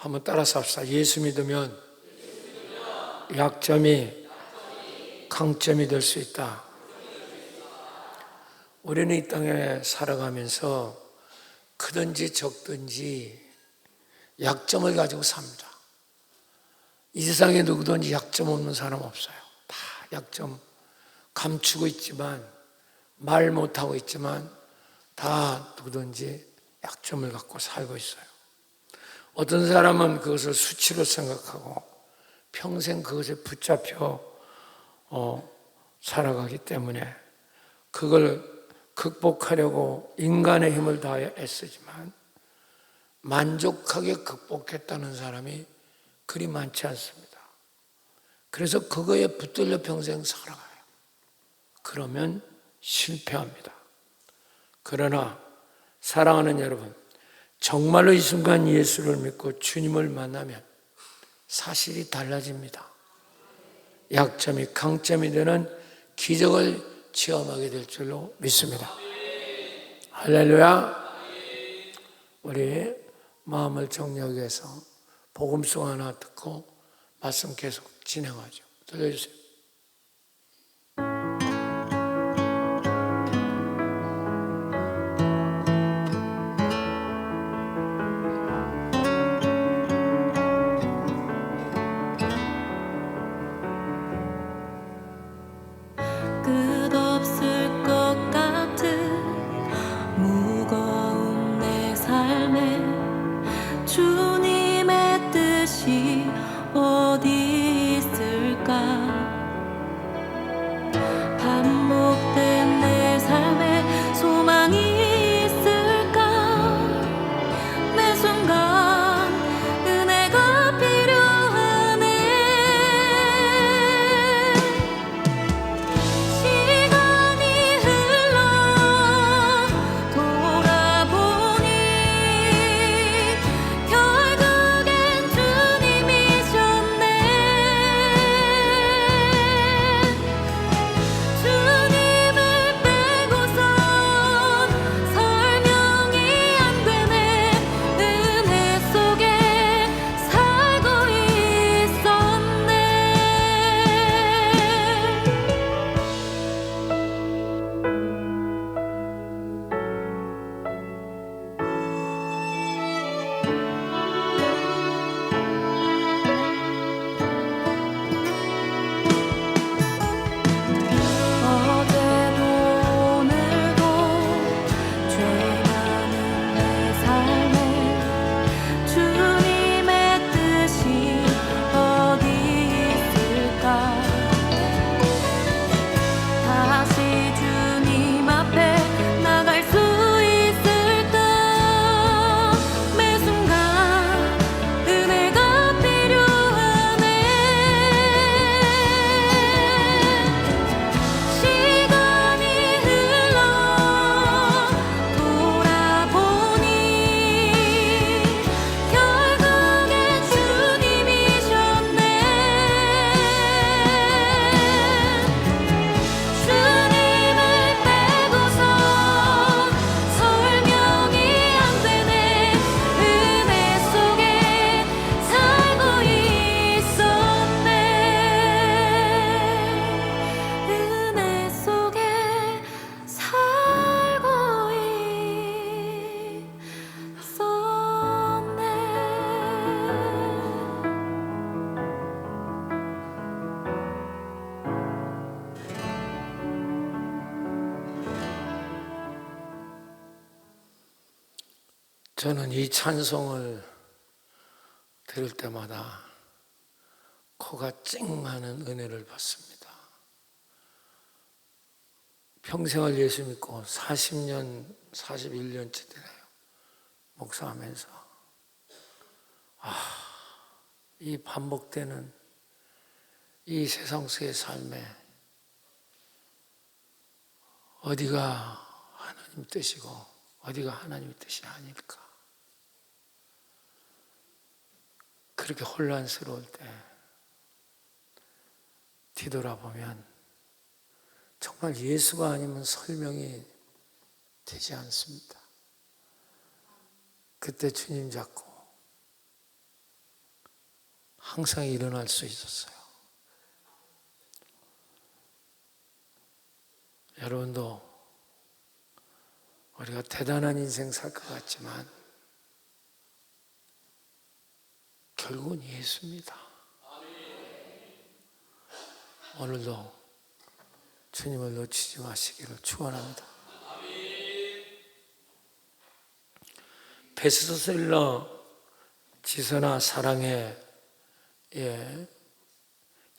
한번 따라서 합시다. 예수 믿으면 약점이 강점이 될 수 있다. 우리는 이 땅에 살아가면서 크든지 적든지 약점을 가지고 삽니다. 이 세상에 누구든지 약점 없는 사람 없어요. 다 약점 감추고 있지만, 말 못하고 있지만 다 누구든지 약점을 갖고 살고 있어요. 어떤 사람은 그것을 수치로 생각하고 평생 그것에 붙잡혀 살아가기 때문에 그걸 극복하려고 인간의 힘을 다하여 애쓰지만 만족하게 극복했다는 사람이 그리 많지 않습니다. 그래서 그거에 붙들려 평생 살아가요. 그러면 실패합니다. 그러나 사랑하는 여러분, 정말로 이 순간 예수를 믿고 주님을 만나면 사실이 달라집니다. 약점이 강점이 되는 기적을 체험하게 될 줄로 믿습니다. 할렐루야. 우리 마음을 정리하기 위해서 복음송 하나 듣고 말씀 계속 진행하죠. 들려주세요. 끝없을 것 같은 무거운 내 삶에 주님의 뜻이 어디 있을까? 반복된 내 삶에 소망이 있을까? 매 순간 은혜가 필요하네. 시간이 흘러 돌아보니 결국엔 주님이셨네. 주님을 빼고선 설명이 안 되네. 은혜 속에 살고 있었네. 어제도 오늘도 죄 많은 내 삶에 주님의 뜻이 어디 있을까? 다시 주님 앞에 나갈 수 있을까? 매 순간 은혜가 필요하네. 시간이 흘러 돌아보니 결국엔 주님이셨네. 주님을 빼고선 설명이 안 되네. 은혜 속에 살고 있었네. 은혜 속에 살고 있었네. 저는 이 찬송을 들을 때마다 코가 찡하는 은혜를 받습니다. 평생을 예수 믿고 40년, 41년째 되네요. 목사하면서. 이 반복되는 이 세상 속의 삶에 어디가 하나님 뜻이고 어디가 하나님의 뜻이 아닐까? 그렇게 혼란스러울 때 뒤돌아보면 정말 예수가 아니면 설명이 되지 않습니다. 그때 주님 잡고 항상 일어날 수 있었어요. 여러분도 우리가 대단한 인생 살 것 같지만 결국은 예수입니다. 오늘도 주님을 놓치지 마시기를 축원합니다. 베스트셀러 지선아 사랑해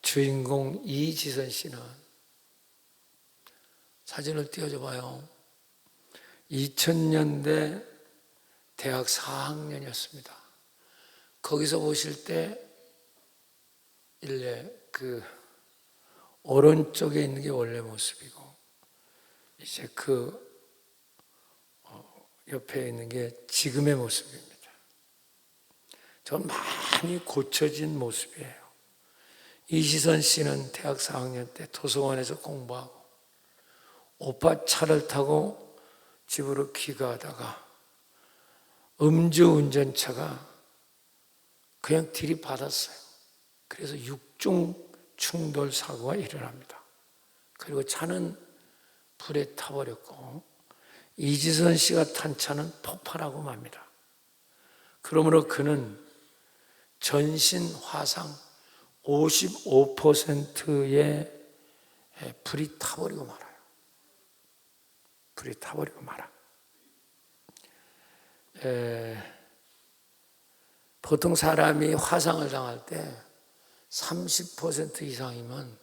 주인공 이지선 씨는 사진을 띄워줘 봐요. 2000년대 대학 4학년이었습니다. 거기서 보실 때 그 오른쪽에 있는 게 원래 모습이고 이제 그 옆에 있는 게 지금의 모습입니다. 전 많이 고쳐진 모습이에요. 이지선 씨는 대학 4학년 때 도서관에서 공부하고 오빠 차를 타고 집으로 귀가하다가 음주운전차가 그냥 들이받았어요. 그래서 6중 충돌 사고가 일어납니다. 그리고 차는 불에 타버렸고 이지선 씨가 탄 차는 폭발하고 맙니다. 그러므로 그는 전신 화상 55%의 불이 타버리고 말아요. 불이 타버리고 말아. 보통 사람이 화상을 당할 때 30% 이상이면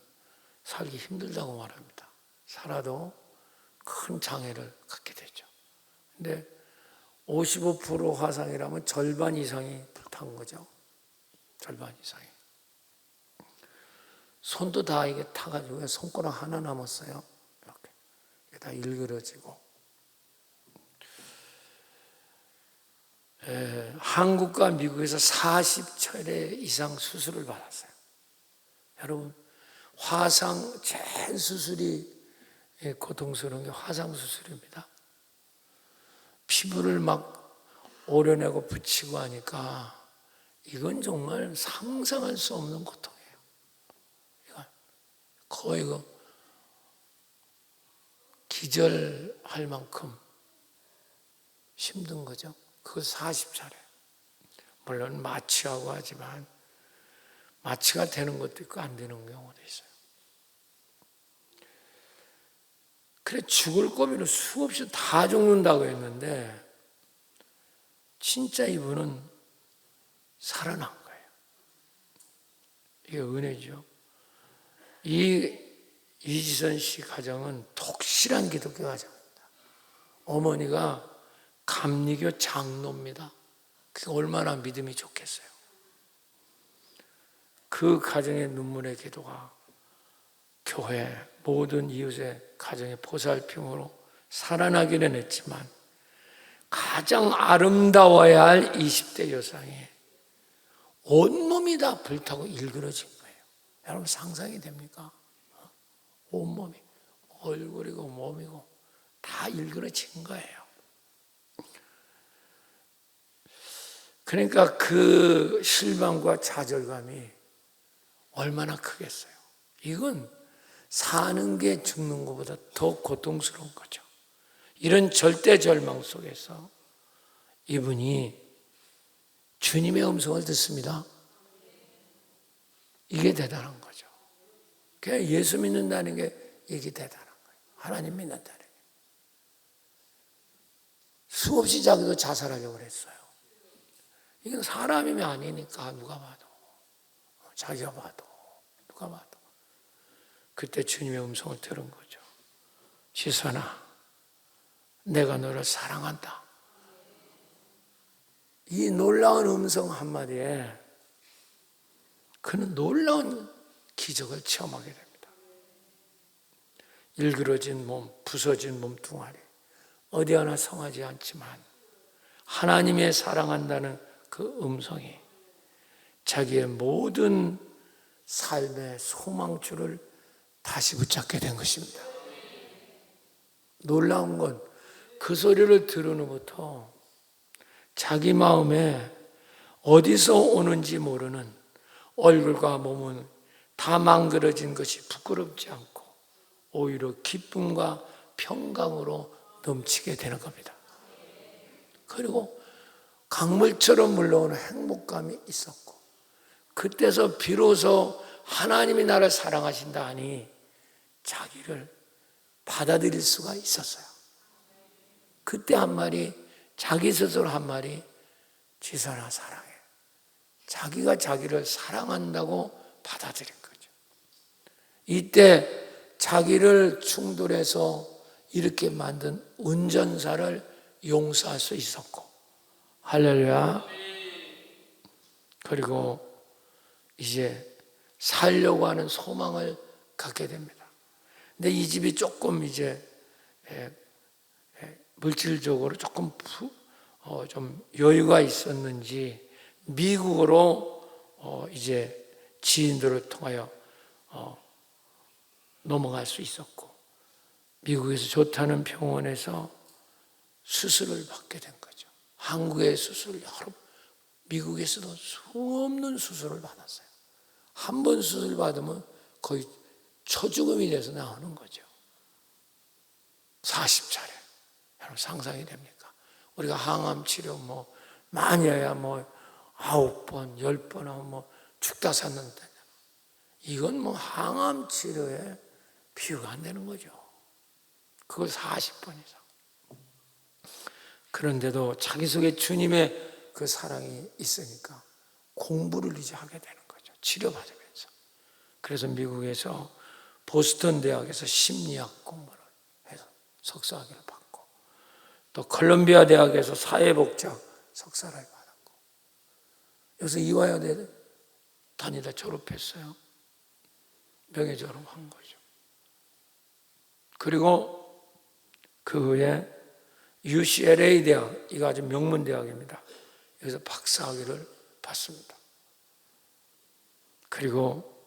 살기 힘들다고 말합니다. 살아도 큰 장애를 갖게 되죠. 근데 55% 화상이라면 절반 이상이 불탄 거죠. 절반 이상이. 손도 다 이게 타가지고 손가락 하나 남았어요. 이렇게. 이게 다 일그러지고. 한국과 미국에서 40차례 이상 수술을 받았어요. 여러분, 화상 제일 수술이 고통스러운 게 화상 수술입니다. 피부를 막 오려내고 붙이고 하니까 이건 정말 상상할 수 없는 고통이에요. 이건 거의 기절할 만큼 힘든 거죠. 그걸 40차례. 물론 마취하고 하지만 마취가 되는 것도 있고 안 되는 경우도 있어요. 그래 죽을 고비를 수없이 다 죽는다고 했는데 진짜 이분은 살아난 거예요. 이게 은혜죠. 이지선 씨 가정은 독실한 기독교 가정입니다. 어머니가 감리교 장로입니다. 그게 얼마나 믿음이 좋겠어요. 그 가정의 눈물의 기도가 교회 모든 이웃의 가정의 보살핌으로 살아나기는 했지만 가장 아름다워야 할 20대 여성이 온몸이 다 불타고 일그러진 거예요. 여러분 상상이 됩니까? 온몸이 얼굴이고 몸이고 다 일그러진 거예요. 그러니까 그 실망과 좌절감이 얼마나 크겠어요. 이건 사는 게 죽는 것보다 더 고통스러운 거죠. 이런 절대 절망 속에서 이분이 주님의 음성을 듣습니다. 이게 대단한 거죠. 그냥 예수 믿는다는 게 이게 대단한 거예요. 하나님 믿는다는 게. 수없이 자기도 자살하려고 그랬어요. 이건 사람이면 아니니까 누가 봐도 자기가 봐도 누가 봐도 그때 주님의 음성을 들은 거죠. 지선아 내가 너를 사랑한다. 이 놀라운 음성 한마디에 그는 놀라운 기적을 체험하게 됩니다. 일그러진 몸, 부서진 몸뚱아리 어디 하나 성하지 않지만 하나님의 사랑한다는 그 음성이 자기의 모든 삶의 소망줄을 다시 붙잡게 된 것입니다. 놀라운 건 그 소리를 들은 후부터 자기 마음에 어디서 오는지 모르는 얼굴과 몸은 다 망그러진 것이 부끄럽지 않고 오히려 기쁨과 평강으로 넘치게 되는 겁니다. 그리고 강물처럼 물러오는 행복감이 있었고, 그때서 비로소 하나님이 나를 사랑하신다 하니 자기를 받아들일 수가 있었어요. 그때 한 말이, 자기 스스로 한 말이, 지선아 사랑해. 자기가 자기를 사랑한다고 받아들인 거죠. 이때 자기를 충돌해서 이렇게 만든 운전사를 용서할 수 있었고, 할렐루야. 그리고 이제 살려고 하는 소망을 갖게 됩니다. 근데 이 집이 조금 이제 물질적으로 조금 좀 여유가 있었는지 미국으로 이제 지인들을 통하여 넘어갈 수 있었고, 미국에서 좋다는 병원에서 수술을 받게 된 거죠. 한국의 수술, 미국에서도 수없는 수술을 받았어요. 한 번 수술 받으면 거의 초죽음이 돼서 나오는 거죠. 40차례. 여러분 상상이 됩니까? 우리가 항암 치료 많이 해야 9번, 10번 하면 죽다 샀는데, 이건 항암 치료에 비유가 안 되는 거죠. 그걸 40번 이상. 그런데도 자기 속에 주님의 그 사랑이 있으니까 공부를 이제 하게 되는 거죠. 치료받으면서. 그래서 미국에서 보스턴 대학에서 심리학 공부를 해서 석사학위를 받고, 또 콜롬비아 대학에서 사회복지학 석사를 받았고, 여기서 이화여대 다니다 졸업했어요. 명예 졸업한 거죠. 그리고 그 후에 UCLA 대학, 이거 아주 명문 대학입니다. 여기서 박사학위를 받습니다. 그리고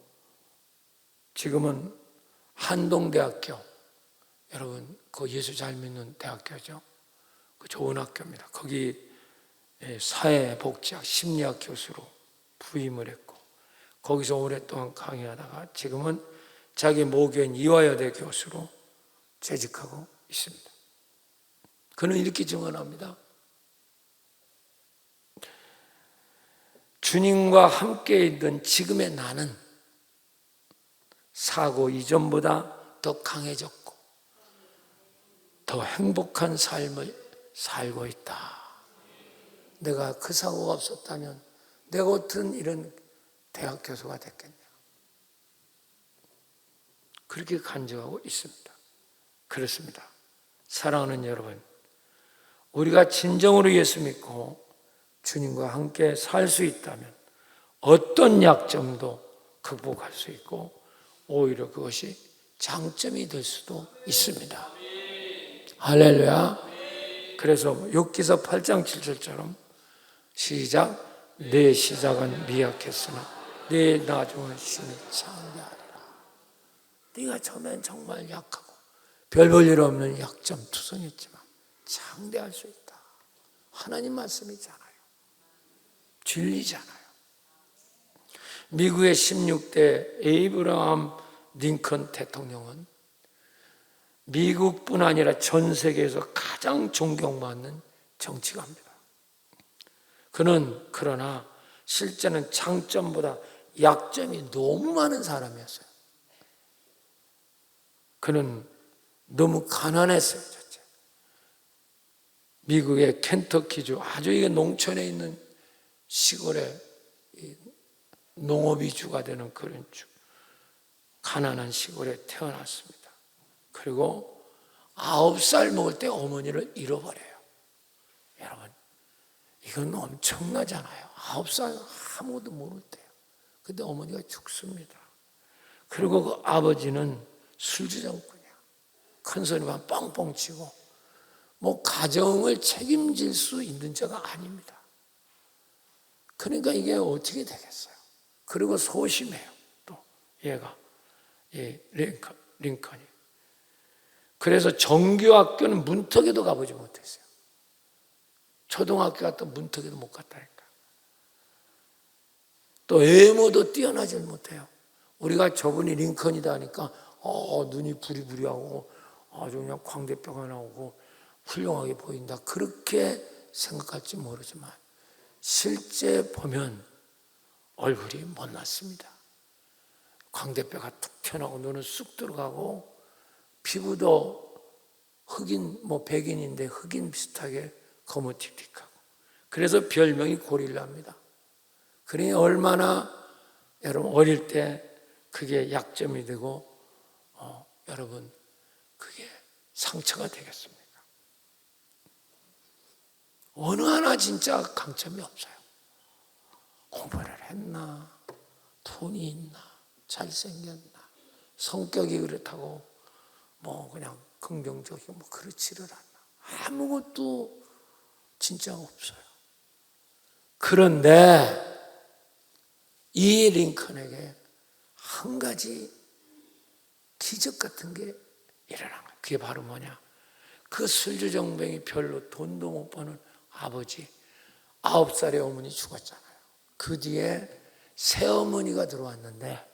지금은 한동대학교, 여러분 그 예수 잘 믿는 대학교죠. 그 좋은 학교입니다. 거기 사회복지학, 심리학 교수로 부임을 했고, 거기서 오랫동안 강의하다가 지금은 자기 모교인 이화여대 교수로 재직하고 있습니다. 그는 이렇게 증언합니다. 주님과 함께 있던 지금의 나는 사고 이전보다 더 강해졌고 더 행복한 삶을 살고 있다. 내가 그 사고가 없었다면 내가 어떤 이런 대학 교수가 됐겠냐. 그렇게 간증하고 있습니다. 그렇습니다. 사랑하는 여러분, 우리가 진정으로 예수 믿고 주님과 함께 살 수 있다면 어떤 약점도 극복할 수 있고 오히려 그것이 장점이 될 수도 있습니다. 할렐루야. 그래서 욥기서 8장 7절처럼 시작, 내 시작은 미약했으나 내 나중은 신이 창대하리라. 네가 처음엔 정말 약하고 별 볼 일 없는 약점투성이었지만 창대할 수 있다. 하나님 말씀이잖아요. 진리잖아요. 미국의 16대 에이브라함 링컨 대통령은 미국뿐 아니라 전 세계에서 가장 존경받는 정치가입니다. 그는 그러나 실제는 장점보다 약점이 너무 많은 사람이었어요. 그는 너무 가난했어요. 첫째. 미국의 켄터키주, 아주 이게 농촌에 있는 시골에 농업이주가 되는 그런 주, 가난한 시골에 태어났습니다. 그리고 9살 먹을 때 어머니를 잃어버려요. 여러분, 이건 엄청나잖아요. 9살 아무것도 모를 때요. 근데 어머니가 죽습니다. 그리고 그 아버지는 술주정꾼이야. 큰 소리만 뻥뻥 치고 가정을 책임질 수 있는 자가 아닙니다. 그러니까 이게 어떻게 되겠어요? 그리고 소심해요. 또 얘가 링컨이. 그래서 정규학교는 문턱에도 가보지 못했어요. 초등학교 갔다 문턱에도 못 갔다니까. 또 외모도 뛰어나질 못해요. 우리가 저분이 링컨이다 하니까 눈이 부리부리하고 아주 그냥 광대뼈가 나오고 훌륭하게 보인다, 그렇게 생각할지 모르지만 실제 보면 얼굴이 못났습니다. 광대뼈가 툭 튀어나오고 눈은 쑥 들어가고 피부도 흑인, 백인인데 흑인 비슷하게 거무틱틱하고, 그래서 별명이 고릴라입니다. 그러니 얼마나 여러분 어릴 때 그게 약점이 되고 여러분 그게 상처가 되겠습니까? 어느 하나 진짜 강점이 없어요. 공부를 했나, 돈이 있나, 잘생겼나, 성격이 그렇다고 그냥 긍정적이고 그렇지를 않나, 아무것도 진짜 없어요. 그런데 이 링컨에게 한 가지 기적 같은 게 일어난 거예요. 그게 바로 뭐냐? 그 술주정뱅이 별로 돈도 못 버는 아버지 9살의 어머니 죽었잖아요. 그 뒤에 새어머니가 들어왔는데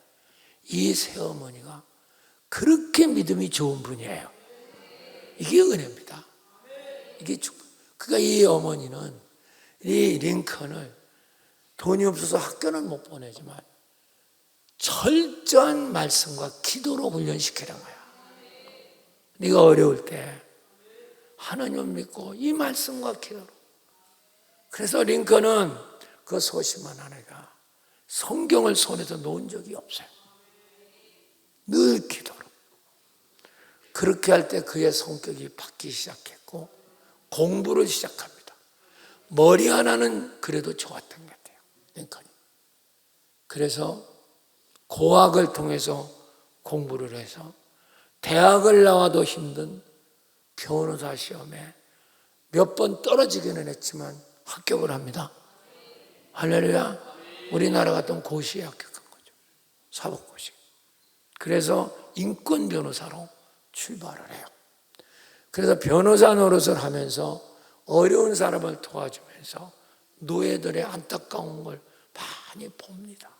이 새어머니가 그렇게 믿음이 좋은 분이에요. 이게 은혜입니다. 이게 축복. 그러니까 이 어머니는 이 링컨을 돈이 없어서 학교는 못 보내지만 철저한 말씀과 기도로 훈련시키는 거야. 네가 어려울 때 하나님을 믿고 이 말씀과 기도로. 그래서 링컨은 그 소심한 아내가 성경을 손에서 놓은 적이 없어요. 늘 기도로. 그렇게 할 때 그의 성격이 바뀌기 시작했고 공부를 시작합니다. 머리 하나는 그래도 좋았던 것 같아요, 링컨이. 그래서 고학을 통해서 공부를 해서 대학을 나와도 힘든 변호사 시험에 몇 번 떨어지기는 했지만 합격을 합니다. 할렐루야. 우리나라 같은 고시에 합격한 거죠. 사법고시. 그래서 인권 변호사로 출발을 해요. 그래서 변호사 노릇을 하면서 어려운 사람을 도와주면서 노예들의 안타까운 걸 많이 봅니다.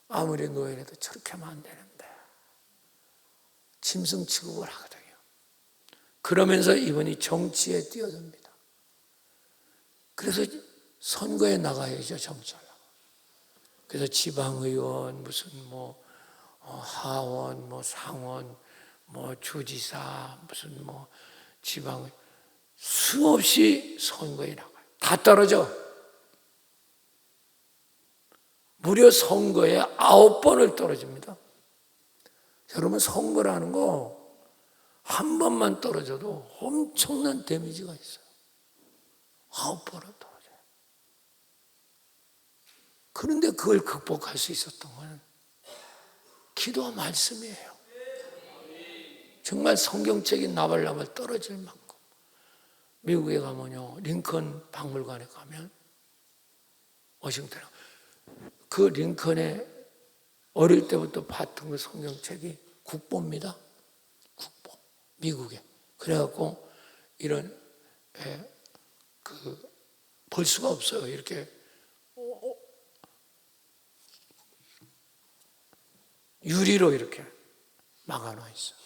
아무리 노예라도 저렇게 하면 안 되는데 짐승 취급을 하거든요. 그러면서 이분이 정치에 뛰어듭니다. 그래서 선거에 나가야죠, 정치하려고. 그래서 지방의원, 무슨 하원, 상원, 주지사, 무슨 지방, 수없이 선거에 나가요. 다 떨어져. 무려 선거에 9번을 떨어집니다. 여러분, 선거라는 거 한 번만 떨어져도 엄청난 데미지가 있어요. 9번을 떨어져요. 그런데 그걸 극복할 수 있었던 건 기도와 말씀이에요. 정말 성경책인 나발나발 떨어질 만큼. 미국에 가면요, 링컨 박물관에 가면, 워싱턴에 그 링컨의 어릴 때부터 봤던 그 성경책이 국보입니다. 국보. 미국에. 그래갖고 이런 볼 수가 없어요. 이렇게 유리로 이렇게 막아놔 있어요.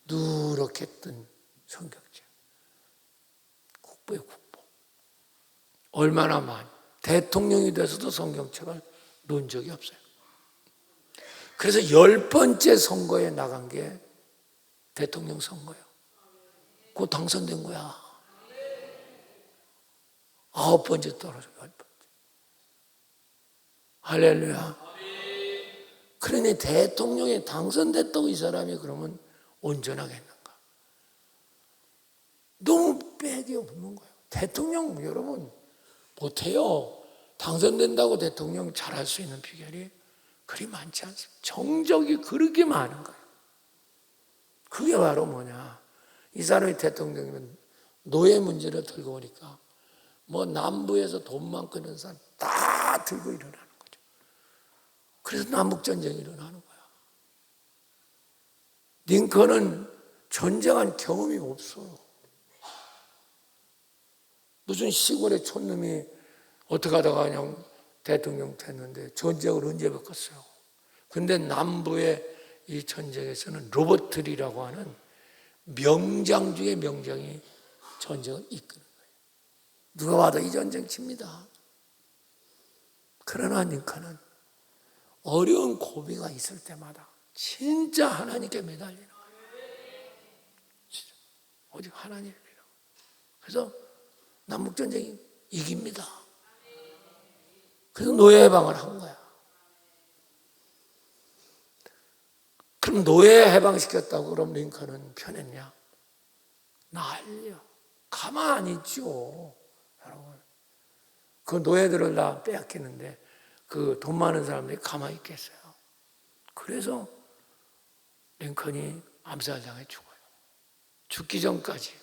누렇게 뜬 성경책. 국보예요, 국보. 얼마나 많이. 대통령이 돼서도 성경책을 놓은 적이 없어요. 그래서 10번째 선거에 나간 게 대통령 선거예요. 그거 당선된 거야. 9번째 떨어져, 10번째. 할렐루야. 그러니 대통령에 당선됐다고 이 사람이 그러면 온전하겠는가? 너무 빽이 없는 거예요. 대통령 여러분 못해요. 당선된다고 대통령 잘할 수 있는 비결이 그리 많지 않습니다. 정적이 그렇게 많은 거예요. 그게 바로 뭐냐? 이 사람이 대통령이면 노예 문제를 들고 오니까 남부에서 돈만 끄는 사람 다 들고 일어나는 거죠. 그래서 남북전쟁이 일어나는 거야. 링컨은 전쟁한 경험이 없어요. 무슨 시골의 촌놈이 어떻게 하다가 그냥 대통령 됐는데 전쟁을 언제 겪었어요? 근데 남부의 이 전쟁에서는 로버트리라고 하는 명장 중에 명장이 전쟁을 이끄는 거예요. 누가 봐도 이 전쟁 칩니다. 그러나 링컨은 어려운 고비가 있을 때마다 진짜 하나님께 매달리는 거예요. 진짜. 오직 하나님을 믿어. 그래서 남북전쟁이 이깁니다. 그래서 노예 해방을 한 거야. 그럼 노예 해방시켰다고 그럼 링컨은 편했냐? 난리야. 가만히 있죠. 여러분. 그 노예들을 다 빼앗기는데 그 돈 많은 사람들이 가만히 있겠어요. 그래서 링컨이 암살당해 죽어요. 죽기 전까지.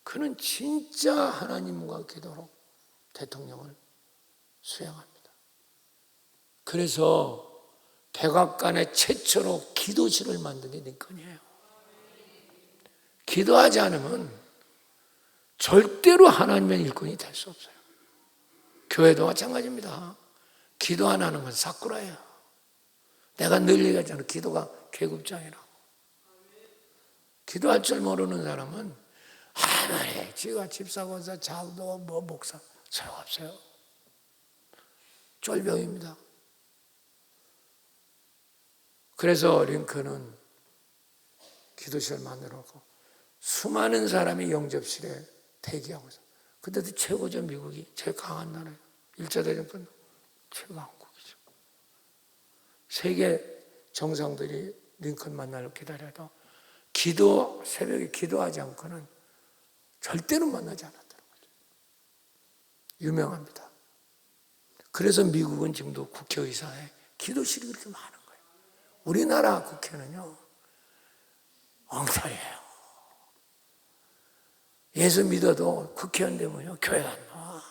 그는 진짜 하나님과 기도로 대통령을 수행합니다. 그래서 백악관에 최초로 기도실을 만든 게 링컨이에요. 기도하지 않으면 절대로 하나님의 일꾼이 될 수 없어요. 교회도 마찬가지입니다. 기도 안 하는 건 사꾸라예요. 내가 늘 얘기하잖아. 기도가 계급장이라고. 기도할 줄 모르는 사람은 아무리 지가 집사권사 장도 뭐 목사 소용없어요. 쫄병입니다. 그래서 링컨은 기도실을 만들었고 수많은 사람이 영접실에 대기하고 있어요. 그때도 최고죠. 미국이 제일 강한 나라예요. 1차 대전 끝나고 최강국이죠. 세계 정상들이 링컨 만나러 기다려도 새벽에 기도하지 않고는 절대로 만나지 않았다는 거죠. 유명합니다. 그래서 미국은 지금도 국회의사에 기도실이 그렇게 많은 거예요. 우리나라 국회는요, 엉터리예요. 예수 믿어도 국회의원 되면요, 교회 안 나와.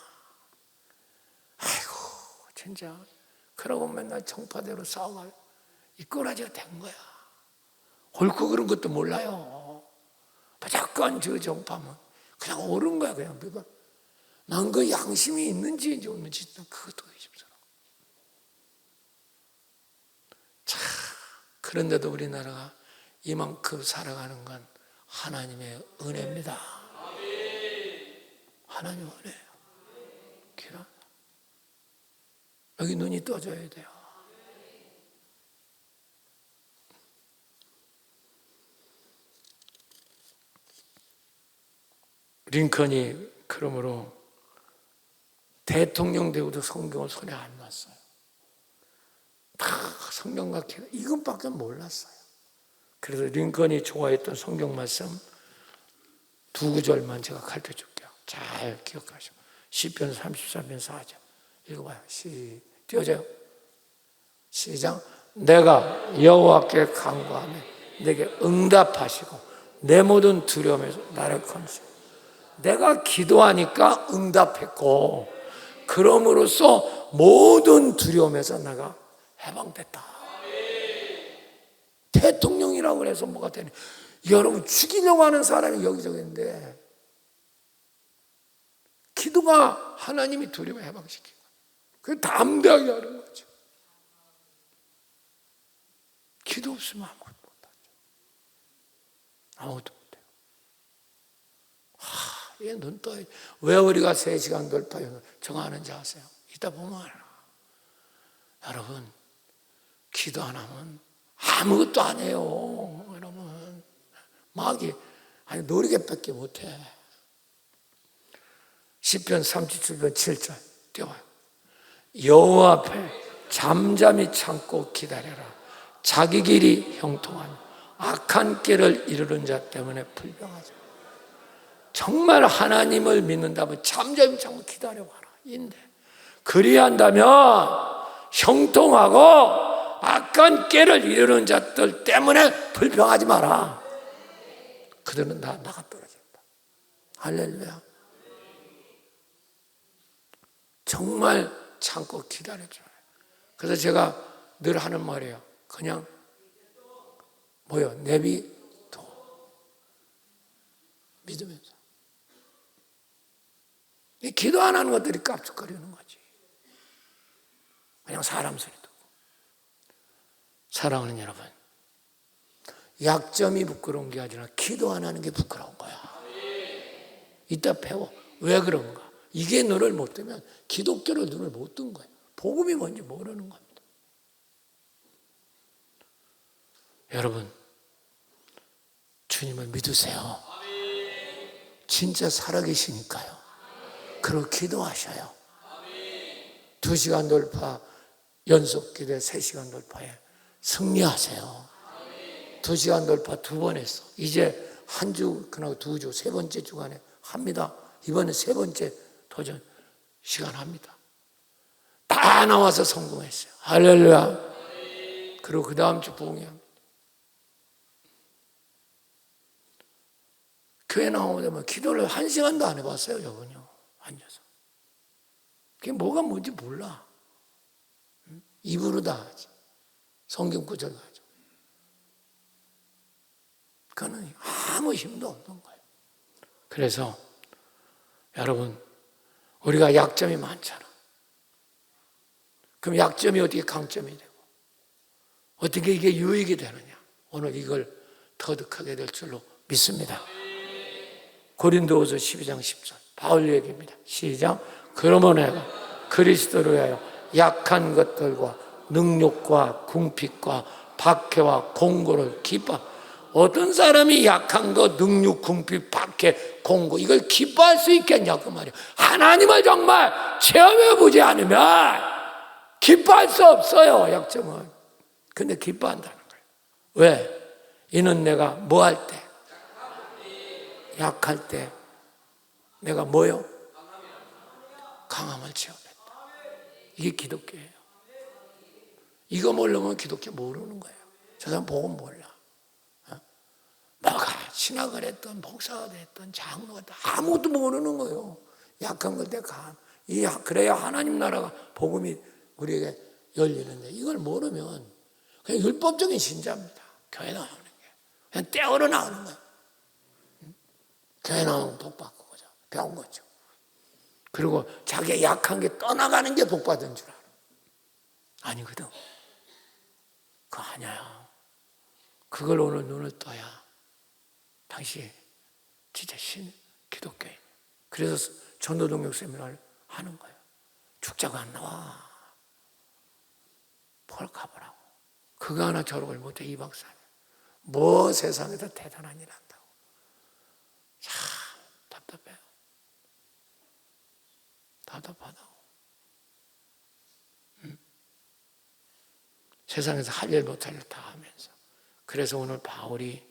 아이고, 진짜. 그러고 맨날 정파대로 싸워가요. 이 꼬라지가 된 거야. 옳고 그런 것도 몰라요. 무조건 저 정파면 그냥 옳은 거야, 그냥. 난 그 양심이 있는지 없는지 그것도 의심스러워. 자, 그런데도 우리나라가 이만큼 살아가는 건 하나님의 은혜입니다. 하나님의 은혜예요. 기도. 여기 눈이 떠져야 돼요. 링컨이 그러므로 대통령 되고도 성경을 손에 안 놨어요. 다 성경과 기도 이것밖에 몰랐어요. 그래서 링컨이 좋아했던 성경 말씀 두 구절만 제가 가르쳐 줄게요. 잘 기억하시고 시편 33편 4절 읽어봐요. 띄워져요. 시작. 내가 여호와께 간구하며 내게 응답하시고 내 모든 두려움에서 나를 건지시고 내가 기도하니까 응답했고 그럼으로써 모든 두려움에서 내가 해방됐다. 대통령이라고 해서 뭐가 되니? 여러분 죽이려고 하는 사람이 여기저기 있는데 기도가 하나님이 두려움을 해방시키고 그게 담대하게 하는 거죠. 기도 없으면 아무것도 못하죠. 아무것도 못해요. 이게 눈 떠. 왜 우리가 3시간 돌파요 정하는지 아세요? 이따 보면 알아. 여러분 기도 안 하면 아무것도 안 해요. 여러분 노리개밖에 못해. 시편 37편 7절 띄워요. 여호와 앞에 잠잠히 참고 기다려라. 자기 길이 형통하며 악한 길을 이루는 자 때문에 불평하지. 정말 하나님을 믿는다면 잠잠히 참고 기다려봐라. 인데 그리한다면 형통하고 악한 길을 이루는 자들 때문에 불평하지 마라. 그들은 다 나가 떨어진다. 할렐루야. 정말 참고 기다려줘요. 그래서 제가 늘 하는 말이에요. 그냥 내비둬. 믿으면서. 기도 안 하는 것들이 깝죽거리는 거지. 그냥 사람 소리 듣고. 사랑하는 여러분, 약점이 부끄러운 게 아니라 기도 안 하는 게 부끄러운 거야. 이따 배워. 왜 그런가? 이게 눈을 못 뜨면 기독교를 눈을 못 뜬 거예요. 복음이 뭔지 모르는 겁니다. 여러분, 주님을 믿으세요. 진짜 살아계시니까요. 그리고 기도하셔요. 2시간 돌파, 연속 기도에 3시간 돌파에 승리하세요. 2시간 돌파 2번 했어. 이제 한 주, 그나마 2주, 3번째 주간에 합니다. 이번에 3번째 도전 시간 합니다. 다 나와서 성공했어요. 할렐루야. 그리고 그 다음 주 부흥회합니다. 교회 나오면 기도를 1시간도 안 해봤어요, 여러분요. 앉아서. 그게 뭐가 뭔지 몰라. 입으로 다 하지. 성경 구절 가지고. 그거는 아무 힘도 없는 거예요. 그래서 여러분, 우리가 약점이 많잖아. 그럼 약점이 어떻게 강점이 되고 어떻게 이게 유익이 되느냐. 오늘 이걸 터득하게 될 줄로 믿습니다. 고린도후서 12장 10절 바울 얘기입니다. 시작. 그러므로 내가 그리스도를 위하여 약한 것들과 능욕과 궁핍과 박해와 공고를 기뻐. 어떤 사람이 약한 것, 능력, 궁핍, 박해, 공고 이걸 기뻐할 수 있겠냐 그 말이에요. 하나님을 정말 체험해보지 않으면 기뻐할 수 없어요. 약점은. 근데 기뻐한다는 거예요. 왜? 이는 내가 뭐 할 때? 약할 때 내가 뭐요? 강함을 체험했다. 이게 기독교예요. 이거 모르면 기독교 모르는 거예요. 저 사람 복음 몰라. 뭐가 신학을 했던 목사가 됐던 장로가 됐던 아무것도 모르는 거예요. 약한 것에 감. 그래야 하나님 나라가 복음이 우리에게 열리는데 이걸 모르면 그냥 율법적인 신자입니다. 교회 나오는 게 그냥 떼어러 나오는 거예요. 교회 나오면 복 받고 그죠? 배운 거죠. 그리고 자기 약한 게 떠나가는 게 복 받은 줄 알아. 아니거든. 그거 아니야. 그걸 오늘 눈을 떠야 당시 진짜 기독교인. 그래서 전도동력 세미나를 하는 거예요. 축자가 안 나와. 뭘 가보라고. 그거 하나 졸업을 못해 이 박사는. 뭐 세상에서 대단한 일 한다고. 참 답답해요. 답답하다고. 세상에서 할 일 못할 일 다 하면서. 그래서 오늘 바울이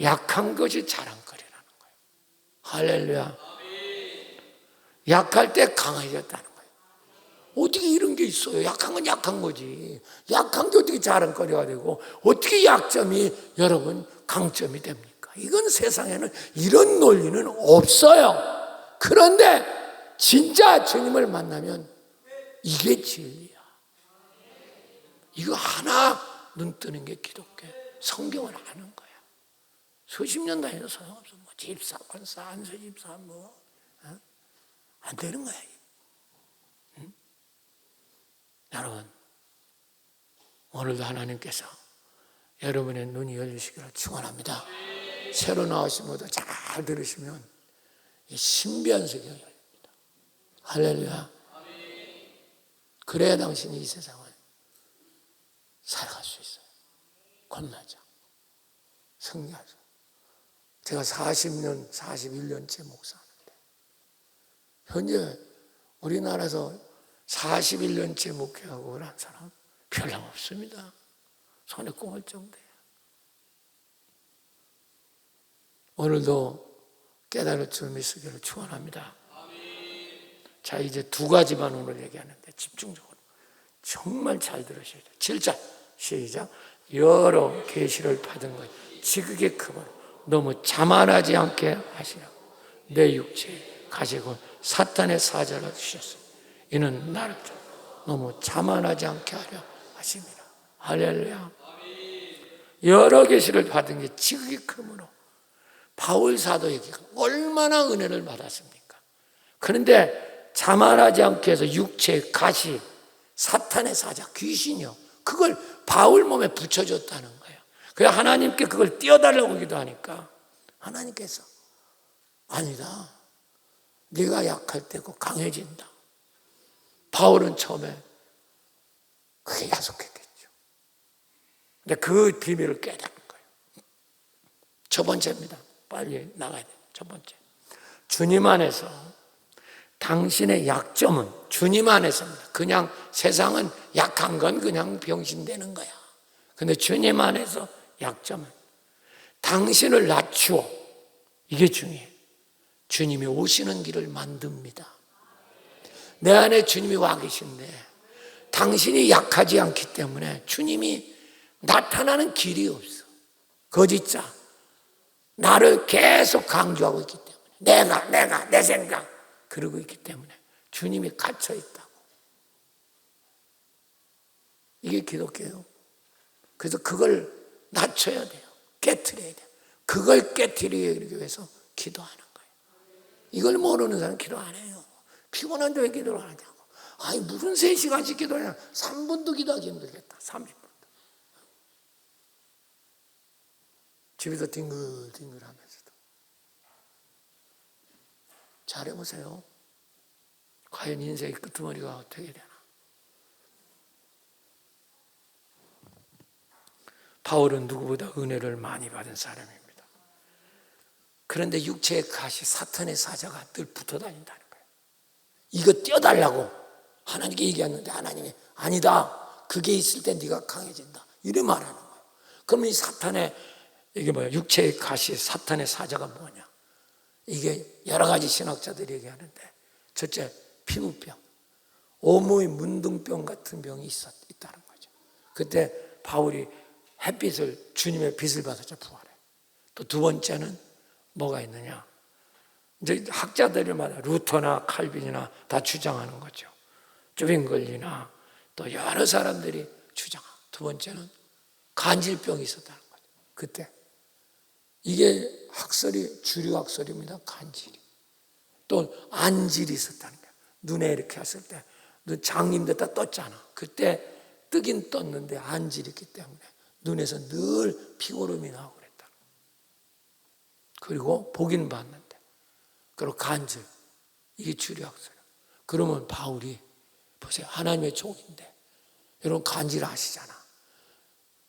약한 것이 자랑거리라는 거예요. 할렐루야. 약할 때 강해졌다는 거예요. 어떻게 이런 게 있어요? 약한 건 약한 거지. 약한 게 어떻게 자랑거리가 되고 어떻게 약점이 여러분 강점이 됩니까? 이건 세상에는 이런 논리는 없어요. 그런데 진짜 주님을 만나면 이게 진리야. 이거 하나 눈 뜨는 게 기독교. 성경을 아는 거야. 수십 년 다녀도 소용없어. 뭐 집사, 권사, 안수집사 안 되는 거야. 응? 여러분, 오늘도 하나님께서 여러분의 눈이 열리시기를 축원합니다. 새로 나오신 분도 잘 들으시면 이 신비한 세계가 열립니다. 할렐루야. 그래야 당신이 이 세상을 살아갈 수 있어요. 겁나죠. 승리하죠. 제가 40년, 41년째 목사하는데 현재 우리나라에서 41년째 목회하고 그런 사람 별로 없습니다. 손에 꼽을 정도예요. 오늘도 깨달을 줄 믿으기를 축원합니다. 자, 이제 2가지만 오늘 얘기하는데 집중적으로 정말 잘 들으셔야 돼요. 7절 시작. 여러 계시를 받은 것 지극의 크므로 너무 자만하지 않게 하시라고 내 육체에 가지고 사탄의 사자를 주셨으니 이는 나를 너무 자만하지 않게 하려 하십니다. 할렐루야. 여러 계시를 받은 게 지극히 크므로 바울 사도에게 얼마나 은혜를 받았습니까? 그런데 자만하지 않게 해서 육체의 가시, 사탄의 사자, 귀신이요, 그걸 바울 몸에 붙여줬다는 거예요. 그래서 하나님께 그걸 띄워달라고 기도하니까 하나님께서 아니다, 네가 약할 때고 강해진다. 바울은 처음에 그게 야속했겠죠. 근데 그 비밀을 깨달은 거예요. 첫 번째입니다. 빨리 나가야 돼요. 첫 번째, 주님 안에서 당신의 약점은 주님 안에서입니다. 그냥 세상은 약한 건 그냥 병신되는 거야. 근데 주님 안에서 약점은 당신을 낮추어. 이게 중요해요. 주님이 오시는 길을 만듭니다. 내 안에 주님이 와 계신데 당신이 약하지 않기 때문에 주님이 나타나는 길이 없어. 거짓자, 나를 계속 강조하고 있기 때문에, 내가 내 생각 그러고 있기 때문에 주님이 갇혀 있다고. 이게 기독교예요. 그래서 그걸 낮춰야 돼요. 깨트려야 돼요. 그걸 깨트리기 위해서 기도하는 거예요. 이걸 모르는 사람은 기도 안 해요. 피곤한데 왜 기도를 안 하냐고. 아니 무슨 3시간씩 기도하냐. 3분도 기도하기 힘들겠다. 30분도. 집에서 뒹글뒹글 하면서도. 잘해보세요. 과연 인생의 끄트머리가 어떻게 되나. 바울은 누구보다 은혜를 많이 받은 사람입니다. 그런데 육체의 가시, 사탄의 사자가 늘 붙어 다닌다는 거예요. 이거 떼어달라고 하나님께 얘기했는데 하나님이 아니다, 그게 있을 때 네가 강해진다, 이래 말하는 거예요. 그러면 이 사탄의, 이게 뭐야, 육체의 가시, 사탄의 사자가 뭐냐. 이게 여러 가지 신학자들이 얘기하는데, 첫째, 피부병, 오모의 문둥병 같은 병이 있다는 거죠. 그때 바울이 햇빛을, 주님의 빛을 받았죠, 부활해. 또 두 번째는 뭐가 있느냐. 이제 학자들마다 루터나 칼빈이나 다 주장하는 거죠. 쭈빙글리나 또 여러 사람들이 주장하고. 두 번째는 간질병이 있었다는 거죠. 그때 이게 학설이, 주류 학설입니다. 간질이. 또 안질이 있었다는 거예요. 눈에 이렇게 했을 때 눈 장님들 떴잖아. 그때 뜨긴 떴는데 안질이 있기 때문에 눈에서 늘 피고름이 나오고 그랬다. 그리고 보긴 봤는데, 그리고 간질, 이게 주류 학설이에요. 그러면 바울이 보세요, 하나님의 종인데, 여러분 간질 아시잖아.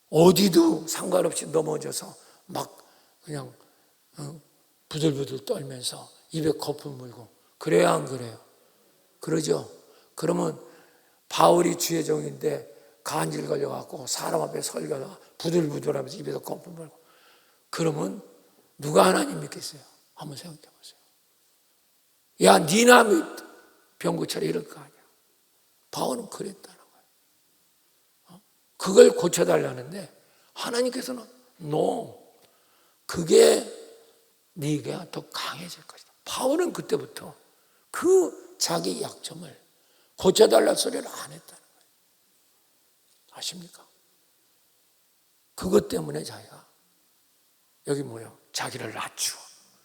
어디도 상관없이 넘어져서 막 그냥 부들부들 떨면서 입에 거품 물고, 그래야 안 그래요? 그러죠? 그러면 바울이 주의 종인데 간질 걸려갖고 사람 앞에 설교하다가 부들부들하면서 입에서 거품 물고, 그러면 누가 하나님 믿겠어요? 한번 생각해 보세요. 야, 니나 병 고쳐라 이럴 거 아니야. 바울은 그랬다는 거예요. 그걸 고쳐달라는데 하나님께서는 no, 그게 네가 더 강해질 것이다. 바울은 그때부터 그 자기 약점을 고쳐달라 소리를 안 했다는 거예요. 아십니까? 그것 때문에 자기가 여기 뭐요? 자기를 낮추어.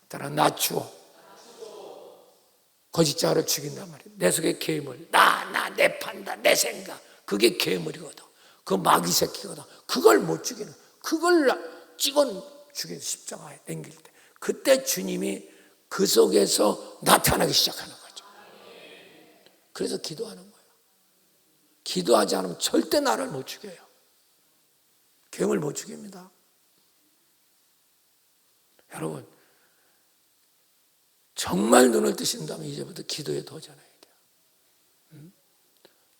따라 낮추어. 거짓자를 죽인단 말이에요. 내 속에 괴물, 내 판단, 내 생각, 그게 괴물이거든. 그 마귀 새끼거든. 그걸 못 죽이는, 그걸 찍어 죽이는, 십자가에 땡길 때, 그때 주님이 그 속에서 나타나기 시작하는 거죠. 그래서 기도하는 거예요. 기도하지 않으면 절대 나를 못 죽여요. 괴물 못 죽입니다. 여러분, 정말 눈을 뜨신다면 이제부터 기도에 도전해야 돼요.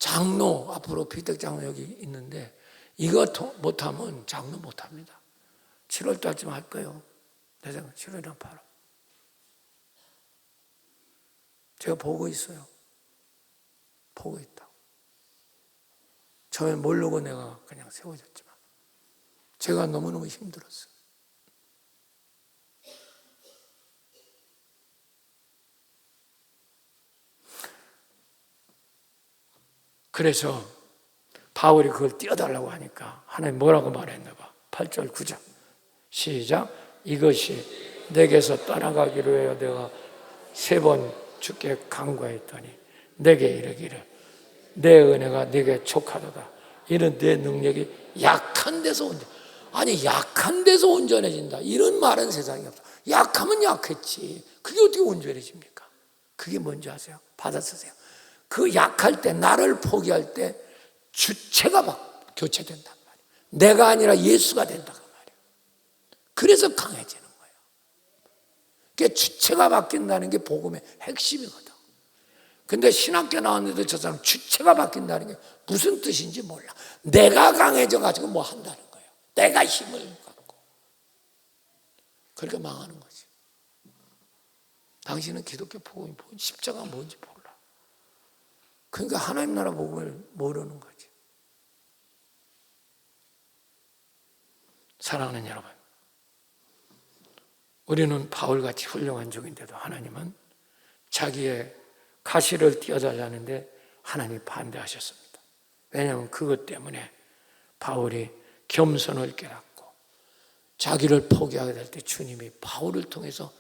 장로, 앞으로 비택 장로 여기 있는데 이거 못하면 장로 못합니다. 7월 달쯤 할 거예요. 내 생각 7월이랑 8월. 제가 보고 있어요. 보고 있다고. 처음에 모르고 내가 그냥 세워졌지만 제가 너무너무 힘들었어요. 그래서 바울이 그걸 띄워달라고 하니까 하나님 뭐라고 말했나 봐. 8절 9절 시작. 이것이 내게서 떠나가기로 해요. 내가 3번 주께 간구했더니 내게 이르기를 내 은혜가 네게 족하도다. 이는 내 능력이 약한 데서 온전. 아니 약한 데서 온전해진다. 이런 말은 세상에 없어. 약하면 약했지. 그게 어떻게 온전해집니까? 그게 뭔지 아세요? 받아쓰세요. 그 약할 때, 나를 포기할 때 주체가 막 교체된단 말이에요. 내가 아니라 예수가 된다고 말이에요. 그래서 강해지는 거예요. 그게 주체가 바뀐다는 게 복음의 핵심이거든. 근데 신학교 나왔는데 저 사람 주체가 바뀐다는 게 무슨 뜻인지 몰라. 내가 강해져가지고 뭐 한다는 거예요. 내가 힘을 갖고. 그러니까 망하는 거지. 당신은 기독교 복음이 십자가가 뭔지 몰라. 그러니까 하나님 나라 복음을 모르는 거지. 사랑하는 여러분, 우리는 바울같이 훌륭한 종인데도 하나님은 자기의 가시를 띄워달라는데 하나님이 반대하셨습니다. 왜냐하면 그것 때문에 바울이 겸손을 깨닫고 자기를 포기하게 될 때 주님이 바울을 통해서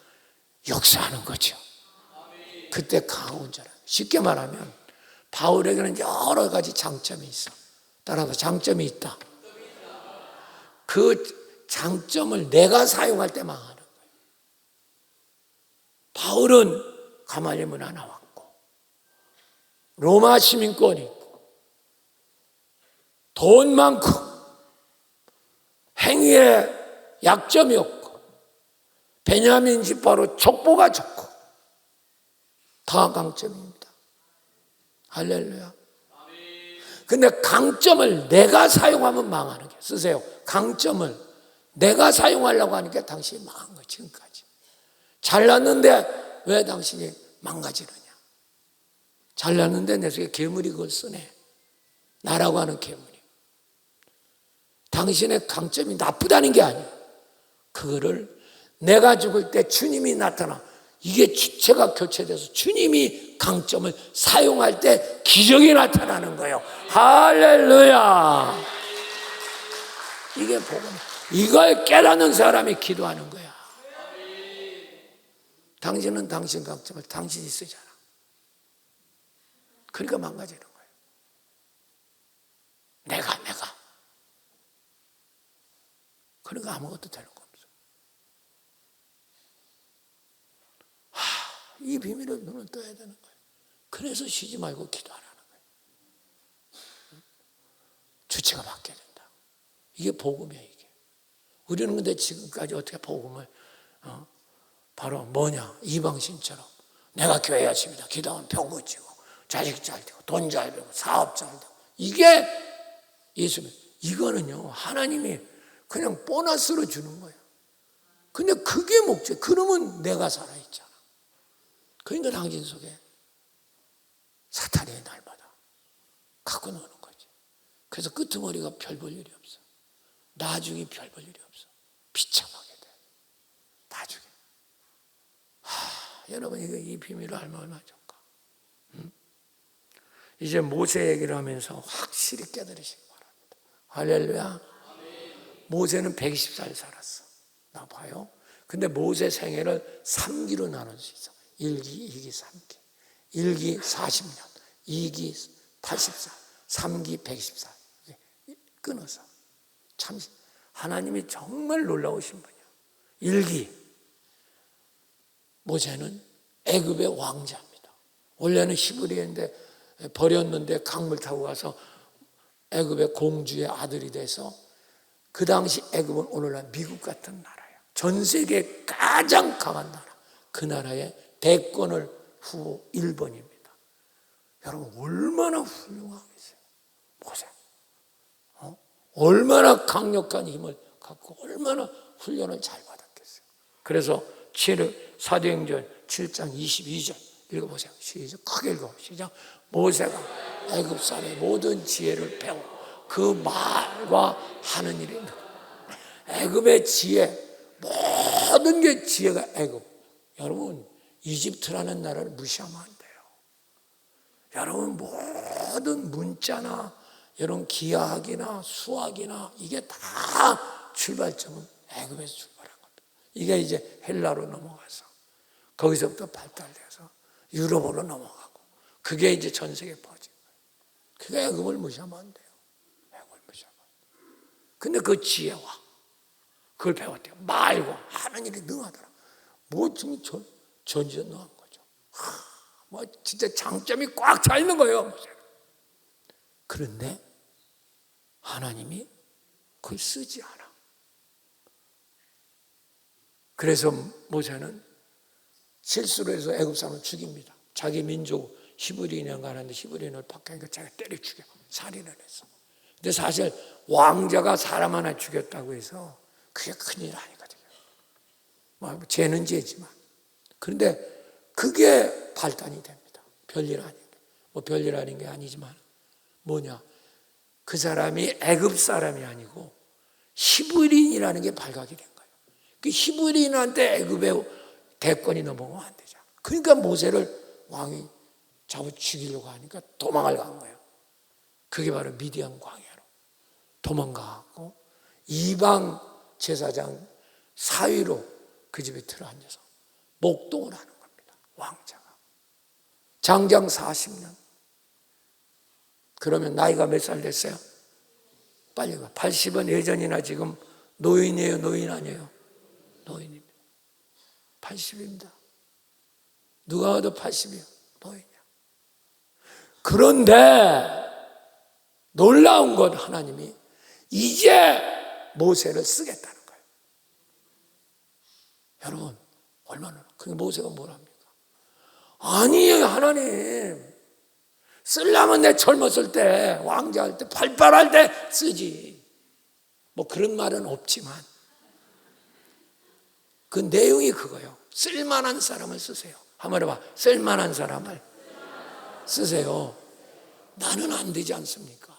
역사하는 거죠. 그때 강한 자라. 쉽게 말하면 바울에게는 여러 가지 장점이 있어. 따라서 장점이 있다. 그 장점을 내가 사용할 때 망하는 거예요. 바울은 가말리엘 문화 나왔고 로마 시민권이 있고 돈 많고 행위에 약점이 없고 베냐민 지파로 족보가 좋고 다 강점입니다. 할렐루야. 근데 강점을 내가 사용하면 망하는 게, 쓰세요. 강점을 내가 사용하려고 하니까 당신이 망한 거예요. 지금까지 잘났는데 왜 당신이 망가지느냐. 잘났는데 내 속에 괴물이 그걸 쓰네. 나라고 하는 괴물이. 당신의 강점이 나쁘다는 게 아니에요. 그거를 내가 죽을 때 주님이 나타나, 이게 주체가 교체돼서 주님이 강점을 사용할 때 기적이 나타나는 거예요. 할렐루야. 이게 복음이에요. 이걸 깨닫는 사람이 기도하는 거야. 당신은 당신 강점을 당신이 쓰잖아. 그러니까 망가지는 거예요. 내가. 그러니까 아무것도 되는 거 없어. 이 비밀을 눈을 떠야 되는 거예요. 그래서 쉬지 말고 기도하라는 거예요. 주체가 바뀌어야 된다. 이게 복음이야, 이게. 우리는 근데 지금까지 어떻게 복음을 바로 뭐냐, 이방신처럼 내가 교회 열심히다, 기도하면 병 고치고 자식 잘 되고 돈 잘 되고 사업 잘 되고, 이게 예수님. 이거는요 하나님이 그냥 보너스로 주는 거예요. 근데 그게 목적. 그러면 내가 살아있잖아. 그러니까 당신 속에 사탄이 날마다 갖고 노는 거지. 그래서 끄트머리가 별 볼 일이 없어. 나중에 별 볼 일이 없어. 비참하게 돼. 나중에. 여러분 이 비밀을 알면 얼마나 좋을까. 이제 모세 얘기를 하면서 확실히 깨달으시기 바랍니다. 할렐루야. 모세는 120살 살았어. 나 봐요. 근데 모세 생애를 3기로 나눌 수 있어. 1기, 2기, 3기. 1기 40년, 2기 80살, 3기 120살. 끊어서. 참 하나님이 정말 놀라우신 분이야. 1기 모세는 애굽의 왕자입니다. 원래는 히브리인데 버렸는데 강물 타고 가서 애굽의 공주의 아들이 돼서, 그 당시 애굽은 오늘날 미국 같은 나라예요. 전 세계 가장 강한 나라. 그 나라의 대권을 후보 1번입니다. 여러분 얼마나 훌륭하겠어요. 모세. 얼마나 강력한 힘을 갖고 얼마나 훈련을 잘 받았겠어요. 그래서 사도행전 7장 22절 읽어보세요. 시작. 크게 읽어. 시작. 모세가 애굽 사람의 모든 지혜를 배워 그 말과 하는 일이 있는 애굽의 지혜, 모든 게 지혜가 애굽. 여러분 이집트라는 나라를 무시하면 안 돼요. 여러분 모든 문자나 이런 기하학이나 수학이나 이게 다 출발점은 애굽에서 출발한 겁니다. 이게 이제 헬라로 넘어가서 거기서부터 발달돼서 유럽으로 넘어가고 그게 이제 전 세계에 퍼진 거예요. 그게 애굽을 무시하면 안 돼요. 애굽을 무시하면. 근데 그 지혜와 그걸 배웠대요. 말과 하는 일이 능하더라. 뭐 지금 전지전능한 거죠. 뭐 진짜 장점이 꽉 차 있는 거예요. 그런데 하나님이 그걸 쓰지 않아. 그래서 모세는 실수로 해서 애굽 사람을 죽입니다. 자기 민족 히브리인인가 하는데 히브리인을 박하니까 자기가 때려 죽여 살인을 했어. 근데 사실 왕자가 사람 하나 죽였다고 해서 그게 큰일 아니거든요. 뭐 죄는 죄지만. 그런데 그게 발단이 됩니다. 별일 아닌 게. 뭐 별일 아닌 게 아니지만 뭐냐. 그 사람이 애굽 사람이 아니고 히브리인이라는 게 발각이 된 거예요. 그 히브리인한테 애굽의 대권이 넘어가면 안 되죠. 그러니까 모세를 왕이 잡아 죽이려고 하니까 도망을 간 거예요. 그게 바로 미디안 광야로 도망가고 이방 제사장 사위로 그 집에 들어앉아서 목동을 하는 겁니다. 왕자가. 장장 40년. 그러면 나이가 몇 살 됐어요? 빨리 가. 80은 예전이나 지금 노인이에요? 노인 아니에요? 노인입니다. 80입니다. 누가 와도 80이요. 노인이야. 그런데 놀라운 건 하나님이 이제 모세를 쓰겠다는 거예요. 여러분 얼마나 그게 모세가 뭘 합니까? 아니에요. 하나님 쓰려면 내 젊었을 때 왕자할 때 팔팔할 때 쓰지. 뭐 그런 말은 없지만 그 내용이 그거예요. 쓸만한 사람을 쓰세요. 한번 해봐. 쓸만한 사람을 쓰세요. 나는 안 되지 않습니까?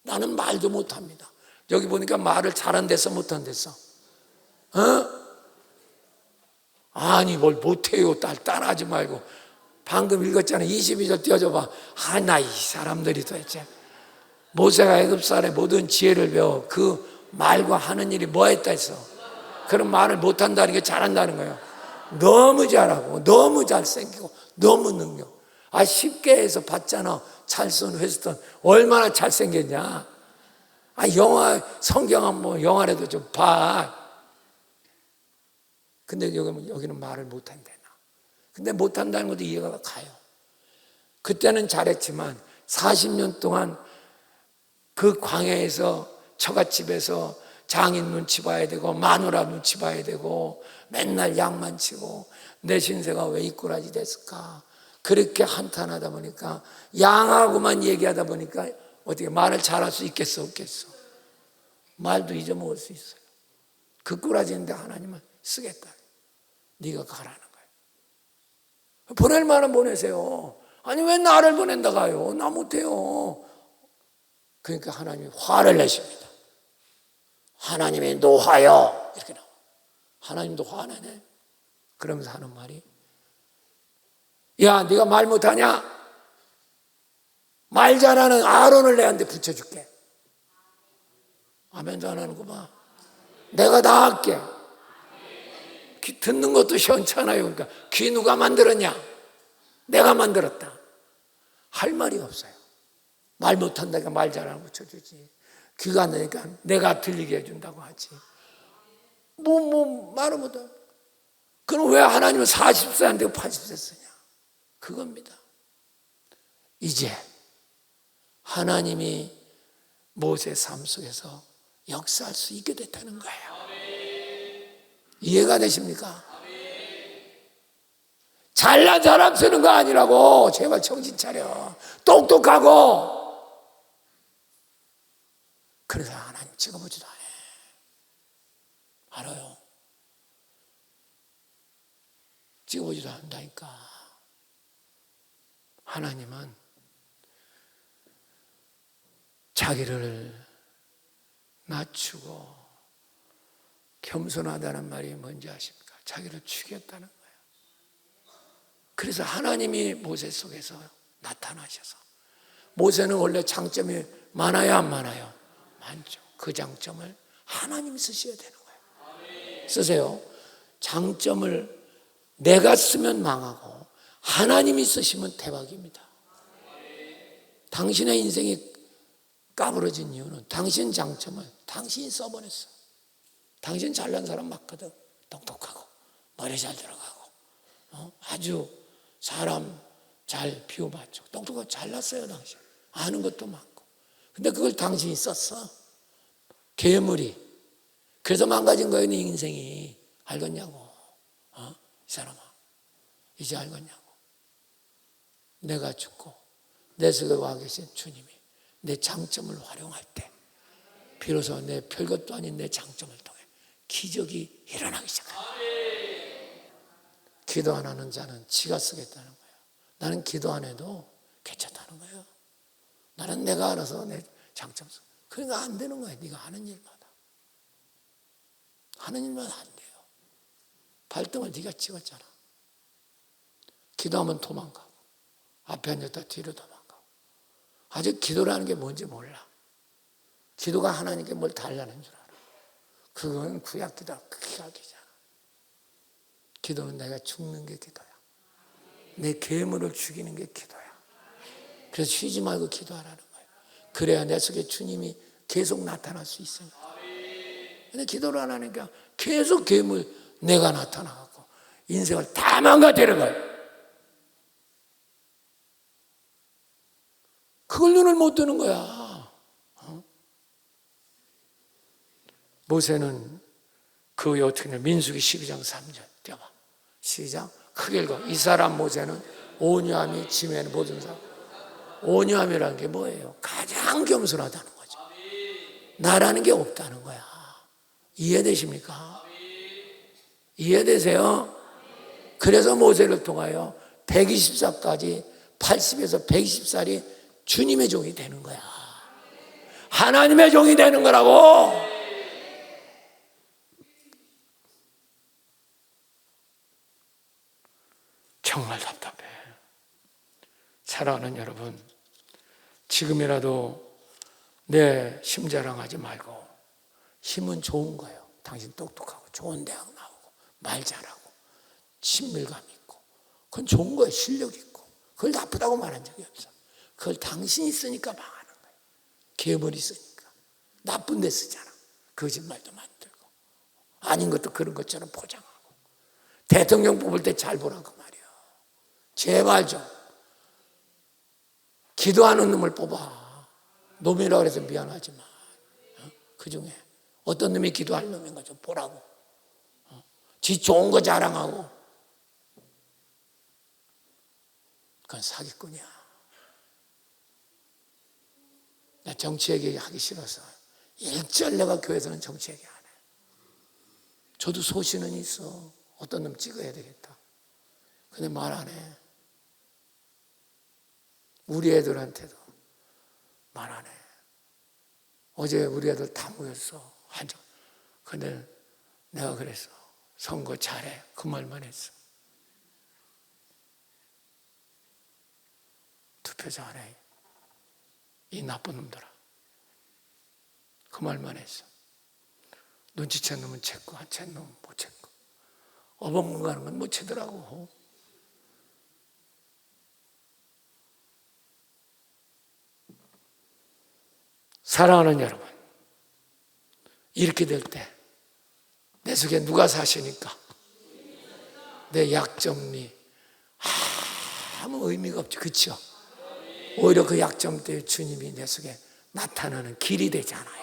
나는 말도 못합니다. 여기 보니까 말을 잘한 데서 못한 데서 아니 뭘 못해요. 따라하지 말고 방금 읽었잖아. 22절 띄워줘봐. 나 이 사람들이 도대체 모세가 애굽 사람의 모든 지혜를 배워 그 말과 하는 일이 뭐 했다 했어. 그런 말을 못한다는 게 잘한다는 거예요. 너무 잘하고 너무 잘생기고 너무 능력. 쉽게 해서 봤잖아. 찰슨 웨스턴 얼마나 잘생겼냐. 영화 성경 한번 영화라도 좀 봐. 근데 여기는 말을 못한대. 근데 못한다는 것도 이해가 가요. 그때는 잘했지만 40년 동안 그 광야에서 처갓집에서 장인 눈치 봐야 되고 마누라 눈치 봐야 되고 맨날 양만 치고 내 신세가 왜 이 꼴아지 됐을까. 그렇게 한탄하다 보니까 양하고만 얘기하다 보니까 어떻게 말을 잘할 수 있겠어 없겠어. 말도 잊어먹을 수 있어요. 그 꼴아지는데 하나님은 쓰겠다. 네가 가라는 거예요. 보낼 만은 보내세요. 아니 왜 나를 보낸다 가요. 나 못해요. 그러니까 하나님이 화를 내십니다. 하나님의 노하여 이렇게 나와. 하나님도 화내네. 그러면서 하는 말이 야 네가 말 못하냐? 말 잘하는 아론을 내한테 붙여줄게. 아멘도 안 하는 거 봐. 내가 다 할게. 귀 듣는 것도 시원찮아요. 그러니까 귀 누가 만들었냐? 내가 만들었다. 할 말이 없어요. 말 못한다니까 말 잘하는 거 붙여주지. 귀가 안 되니까 내가 들리게 해준다고 하지. 말을 못해. 그럼 왜 하나님은 40세 안 되고 80세 쓰냐? 그겁니다. 이제 하나님이 모세 삶 속에서 역사할 수 있게 됐다는 거예요. 이해가 되십니까? 잘난 사람 쓰는 거 아니라고. 제발 정신 차려. 똑똑하고. 그래서 하나님 찍어보지도 않아. 알아요. 찍어보지도 않는다니까. 하나님은 자기를 낮추고 겸손하다는 말이 뭔지 아십니까? 자기를 죽였다는 거예요. 그래서 하나님이 모세 속에서 나타나셔서 모세는 원래 장점이 많아요 안 많아요? 많죠. 그 장점을 하나님이 쓰셔야 되는 거예요. 쓰세요. 장점을 내가 쓰면 망하고 하나님이 쓰시면 대박입니다. 당신의 인생이 까부러진 이유는 당신 장점을 당신이 써버렸어. 당신 잘난 사람 맞거든. 똑똑하고 머리 잘 들어가고 아주 사람 잘 비워맞추고 똑똑하고 잘났어요. 당신 아는 것도 많고. 근데 그걸 당신이 썼어. 괴물이. 그래서 망가진 거예요. 네 인생이. 알겠냐고. 이 사람아, 이제 알겠냐고. 내가 죽고 내 속에 와 계신 주님이 내 장점을 활용할 때 비로소 내 별것도 아닌 내 장점을 통해 기적이 일어나기 시작합니다. 기도 안 하는 자는 지가 쓰겠다는 거예요. 나는 기도 안 해도 괜찮다는 거예요. 나는 내가 알아서 내 장점 써. 그러니까 안 되는 거예요. 네가 하는 일마다. 하는 일마다 안 돼요. 발등을 네가 찍었잖아. 기도하면 도망가고 앞에 앉았다 뒤로 도망가고. 아직 기도라는 게 뭔지 몰라. 기도가 하나님께 뭘 달라는 줄 알아. 그건 구약 기도라 크게 알기잖아. 기도는 내가 죽는 게 기도야. 내 괴물을 죽이는 게 기도야. 그래서 쉬지 말고 기도하라는 거예요. 그래야 내 속에 주님이 계속 나타날 수 있습니다. 근데 기도를 안 하니까 계속 괴물 내가 나타나고 인생을 다 망가뜨려가요. 그걸 눈을 못 뜨는 거야. 모세는 그 후에 어떻게 했냐. 민수기 12장 3절 띄워봐. 시작. 크게 읽어. 이 사람 모세는 온유함이 지면의 모든 사람. 온유함이라는 게 뭐예요? 가장 겸손하다는 거죠. 나라는 게 없다는 거야. 이해되십니까? 이해되세요? 그래서 모세를 통하여 120살까지 80에서 120살이 주님의 종이 되는 거야. 하나님의 종이 되는 거라고. 정말 답답해. 사랑하는 여러분, 지금이라도 내 힘자랑하지 말고 힘은 좋은 거예요. 당신 똑똑하고 좋은 대학 나오고 말 잘하고 친밀감 있고 그건 좋은 거예요. 실력 있고. 그걸 나쁘다고 말한 적이 없어. 그걸 당신이 쓰니까 망하는 거예요. 괴물이 쓰니까. 나쁜 데 쓰잖아. 거짓말도 만들고 아닌 것도 그런 것처럼 포장하고. 대통령 뽑을 때 잘 보라고 말이야. 제발 좀 기도하는 놈을 뽑아. 놈이라고 해서 미안하지만 그 중에 어떤 놈이 기도할 놈인가 좀 보라고. 지 좋은 거 자랑하고. 그건 사기꾼이야. 나 정치 얘기하기 싫어서 일절 내가 교회에서는 정치 얘기 안 해. 저도 소신은 있어. 어떤 놈 찍어야 되겠다. 근데 말 안 해. 우리 애들한테도 말 안 해. 어제 우리 애들 다 모였어. 근데 내가 그랬어. 선거 잘해. 그 말만 했어. 투표 잘해. 이 나쁜 놈들아. 그 말만 했어. 눈치챈 놈은 챘고 안 챘 놈은 못 챘고. 어벙벙 가는 건 못 채더라고. 사랑하는 여러분, 이렇게 될 때 내 속에 누가 사시니까 내 약점이 아무 의미가 없죠. 그렇죠? 오히려 그 약점 때문에 주님이 내 속에 나타나는 길이 되잖아요.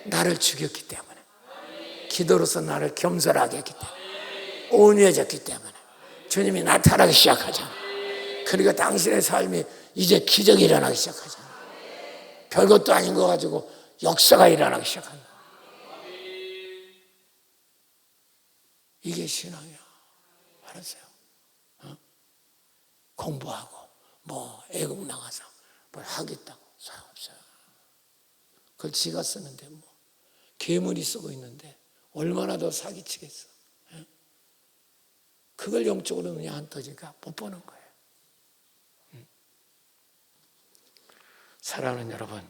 나를 죽였기 때문에, 기도로서 나를 겸손하게 했기 때문에, 온유해졌기 때문에 주님이 나타나기 시작하잖아요. 그러니까 당신의 삶이 이제 기적이 일어나기 시작하잖아요. 별것도 아닌 거 가지고 역사가 일어나기 시작한다. 이게 신앙이야. 알았어요? 공부하고 뭐 애국 나가서 뭘 하겠다고 소용없어요. 그걸 지가 쓰는데 뭐 괴물이 쓰고 있는데 얼마나 더 사기치겠어. 그걸 영적으로 눈이 안 떠지니까 못 보는 거예요. 사랑하는 여러분,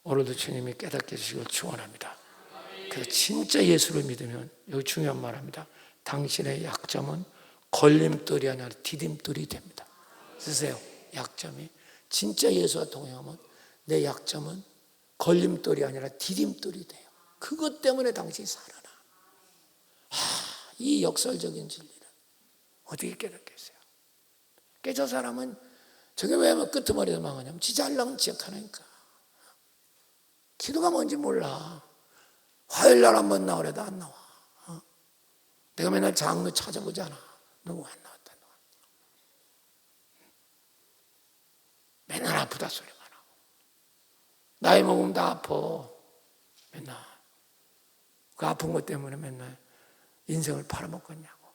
오늘도 주님이 깨닫게 해주시길 축원합니다. 그래서 진짜 예수를 믿으면 여기 중요한 말합니다. 당신의 약점은 걸림돌이 아니라 디딤돌이 됩니다. 쓰세요. 약점이. 진짜 예수와 동행하면 내 약점은 걸림돌이 아니라 디딤돌이 돼요. 그것 때문에 당신이 살아나. 이 역설적인 진리를 어떻게 깨닫겠어요? 저 사람은 저게 왜 끄트머리에서 망하냐면 지 잘나면 지적하니까. 기도가 뭔지 몰라. 화요일날 한번 나오래도 안 나와. 내가 맨날 장로 찾아보잖아. 누구 안 나왔다. 맨날 아프다 소리만 하고. 나이 먹으면 다 아파. 맨날. 그 아픈 것 때문에 맨날 인생을 팔아먹겠냐고.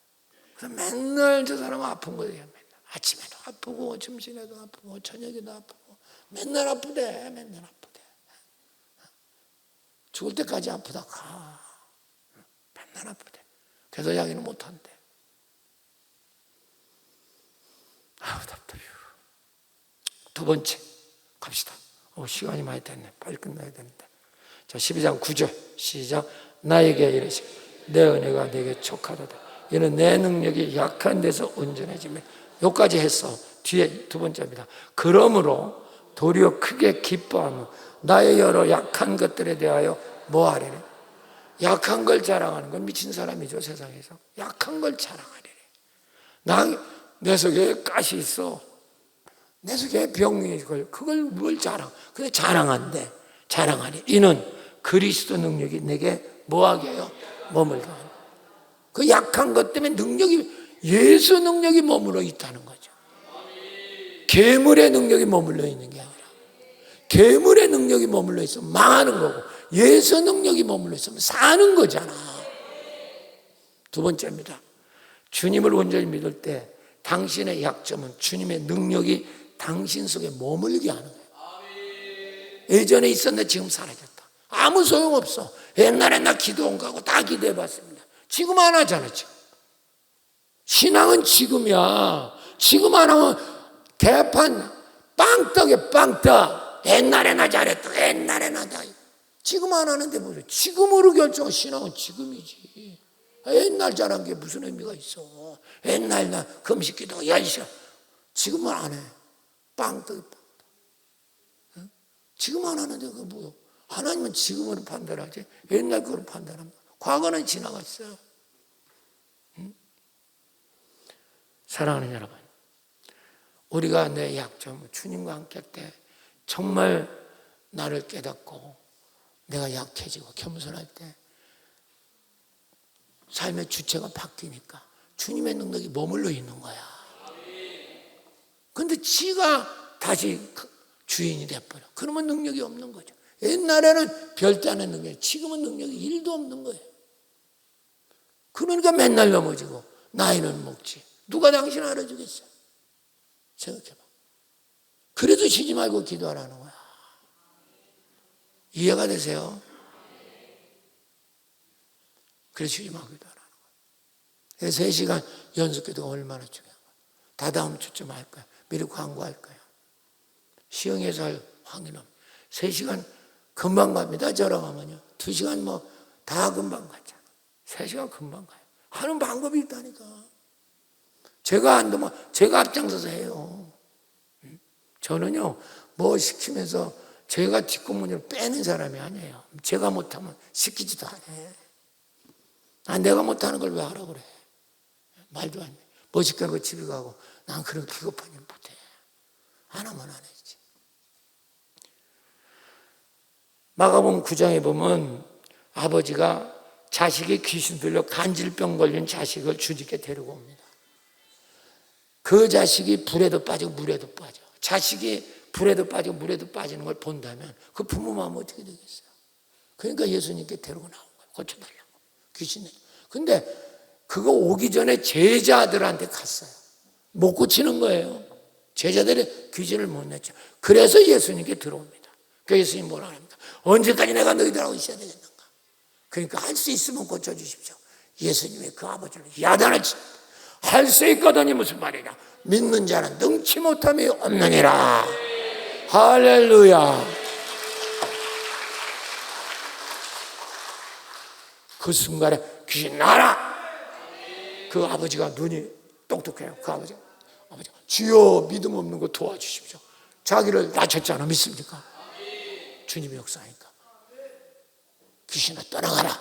그래서 맨날 저 사람은 아픈 거예요. 맨날. 아침에도 아프고 점심에도 아프고 저녁에도 아프고 맨날 아프대. 맨날 아프대. 죽을 때까지 아프다 가. 맨날 아프대. 그래서 이야기는 못한대. 아우 답답해. 두 번째 갑시다. 시간이 많이 됐네. 빨리 끝나야 되는데. 자, 12장 9절 시작. 나에게 이르시고 내 은혜가 내게 족하도다. 이는 내 능력이 약한 데서 온전해지며. 여기까지 했어. 뒤에 두 번째입니다. 그러므로 도리어 크게 기뻐하며 나의 여러 약한 것들에 대하여 뭐하리래? 약한 걸 자랑하는 건 미친 사람이죠. 세상에서 약한 걸 자랑하리래. 내 속에 가시 있어. 내 속에 병이 있고 그걸 뭘 자랑? 근데 자랑한대. 자랑하리. 이는 그리스도 능력이 내게 뭐하게 해요? 머물게 하는. 그 약한 것 때문에 예수 능력이 머물러 있다는 거죠. 괴물의 능력이 머물러 있는 게 아니라 괴물의 능력이 머물러 있으면 망하는 거고 예수 능력이 머물러 있으면 사는 거잖아. 두 번째입니다. 주님을 온전히 믿을 때 당신의 약점은 주님의 능력이 당신 속에 머물게 하는 거예요. 예전에 있었는데 지금 사라졌다. 아무 소용없어. 옛날에 나 기도 온 거하고 다 기도해봤습니다. 지금 안 하잖아. 지금 신앙은 지금이야. 지금 안 하면 개판 빵떡에 빵떡. 옛날에 나 잘했다. 옛날에 나 다. 지금 안 하는데 뭐죠? 지금으로 결정한 신앙은 지금이지. 옛날 잘한 게 무슨 의미가 있어? 옛날 나 금식기도 10시간. 지금은 안 해. 빵떡이 빵떡. 응? 지금 안 하는데 그거 뭐요? 하나님은 지금으로 판단하지 옛날 거로 판단합니다. 과거는 지나갔어요. 응? 사랑하는 여러분, 우리가 내 약점, 주님과 함께 할 때 정말 나를 깨닫고 내가 약해지고 겸손할 때 삶의 주체가 바뀌니까 주님의 능력이 머물러 있는 거야. 그런데 지가 다시 주인이 돼버려. 그러면 능력이 없는 거죠. 옛날에는 별다른 능력이, 지금은 능력이 1도 없는 거예요. 그러니까 맨날 넘어지고 나이는 먹지. 누가 당신 알아주겠어요? 생각해봐. 그래도 쉬지 말고 기도하라는 거야. 이해가 되세요? 그래서 쉬지 말고 기도하라는 거야. 그래서 3시간 연습기도가 얼마나 중요한 거야. 다다음 주쯤 할 거야. 미리 광고할 거야. 시흥에서 할 황인엄 3시간 금방 갑니다. 저랑 하면요 2시간 뭐 다 금방 가잖아. 3시간 금방 가요. 하는 방법이 있다니까. 제가 안 되면 제가 앞장서서 해요. 저는요 뭐 시키면서 제가 뒷구멍을 빼는 사람이 아니에요. 제가 못하면 시키지도 안 해. 내가 못하는 걸 왜 하라고 그래. 말도 안 해. 뭐 시키고 집에 가고 난 그런 기겁한 일 못해. 안 하면 안 해야지. 마가복음 9장에 보면 아버지가 자식이 귀신 들려 간질병 걸린 자식을 주님께 데리고 옵니다. 그 자식이 불에도 빠지고 물에도 빠져. 자식이 불에도 빠지고 물에도 빠지는 걸 본다면 그 부모 마음 어떻게 되겠어요? 그러니까 예수님께 데리고 나온 거예요. 고쳐달라고. 귀신을. 근데 그거 오기 전에 제자들한테 갔어요. 못 고치는 거예요. 제자들이 귀신을 못 냈죠. 그래서 예수님께 들어옵니다. 그 예수님 뭐라 합니까? 언제까지 내가 너희들하고 있어야 되겠는가? 그러니까 할 수 있으면 고쳐주십시오. 예수님의 그 아버지를 야단을 칩니다. 할 수 있거든이 무슨 말이냐? 믿는 자는 능치 못함이 없느니라. 할렐루야. 그 순간에 귀신 나라. 그 아버지가 눈이 똑똑해요. 그 아버지 주여 믿음 없는 거 도와주십시오. 자기를 낮췄잖아. 믿습니까? 주님의 역사니까 귀신아 떠나가라.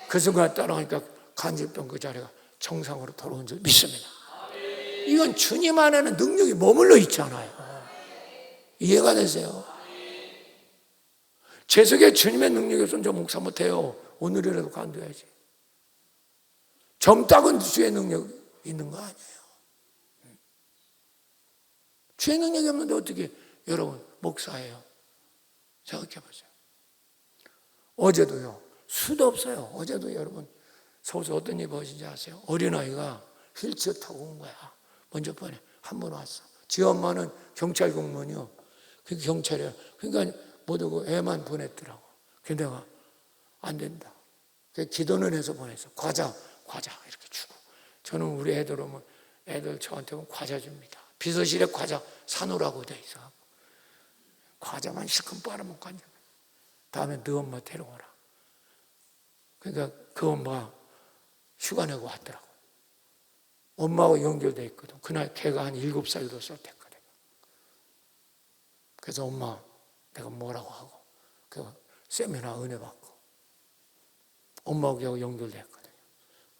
그 순간 떠나가니까 간질병 그 자리가 정상으로 돌아온 줄 믿습니다. 이건 주님 안에는 능력이 머물러 있잖아요. 이해가 되세요? 제 속에 주님의 능력이 없으면 저 목사 못해요. 오늘이라도 간두어야지. 젊다군 주의 능력이 있는 거 아니에요. 주의 능력이 없는데 어떻게 여러분 목사예요? 생각해 보세요. 어제도요. 수도 없어요. 어제도 여러분 서울서 어떤 일이 벌어진지 아세요? 어린아이가 휠체어 타고 온 거야. 먼저 번에 한 번 왔어. 지 엄마는 경찰 공무원이요. 그 경찰이야. 그러니까 못 오고 애만 보냈더라고. 근데 내가 안 된다. 기도는 해서 보냈어. 과자 이렇게 주고. 저는 우리 애들 오면 애들 저한테 오면 과자 줍니다. 비서실에 과자 사놓으라고 돼 있어. 과자만 실컷 빨아먹고 앉아. 다음에 너 엄마 데려오라. 그러니까 그 엄마가 휴가 내고 왔더라고. 엄마하고 연결돼 있거든. 그날 걔가 한 7살 됐거든. 그래서 엄마 내가 뭐라고 하고 그 세미나 은혜 받고 엄마하고 연결됐거든요.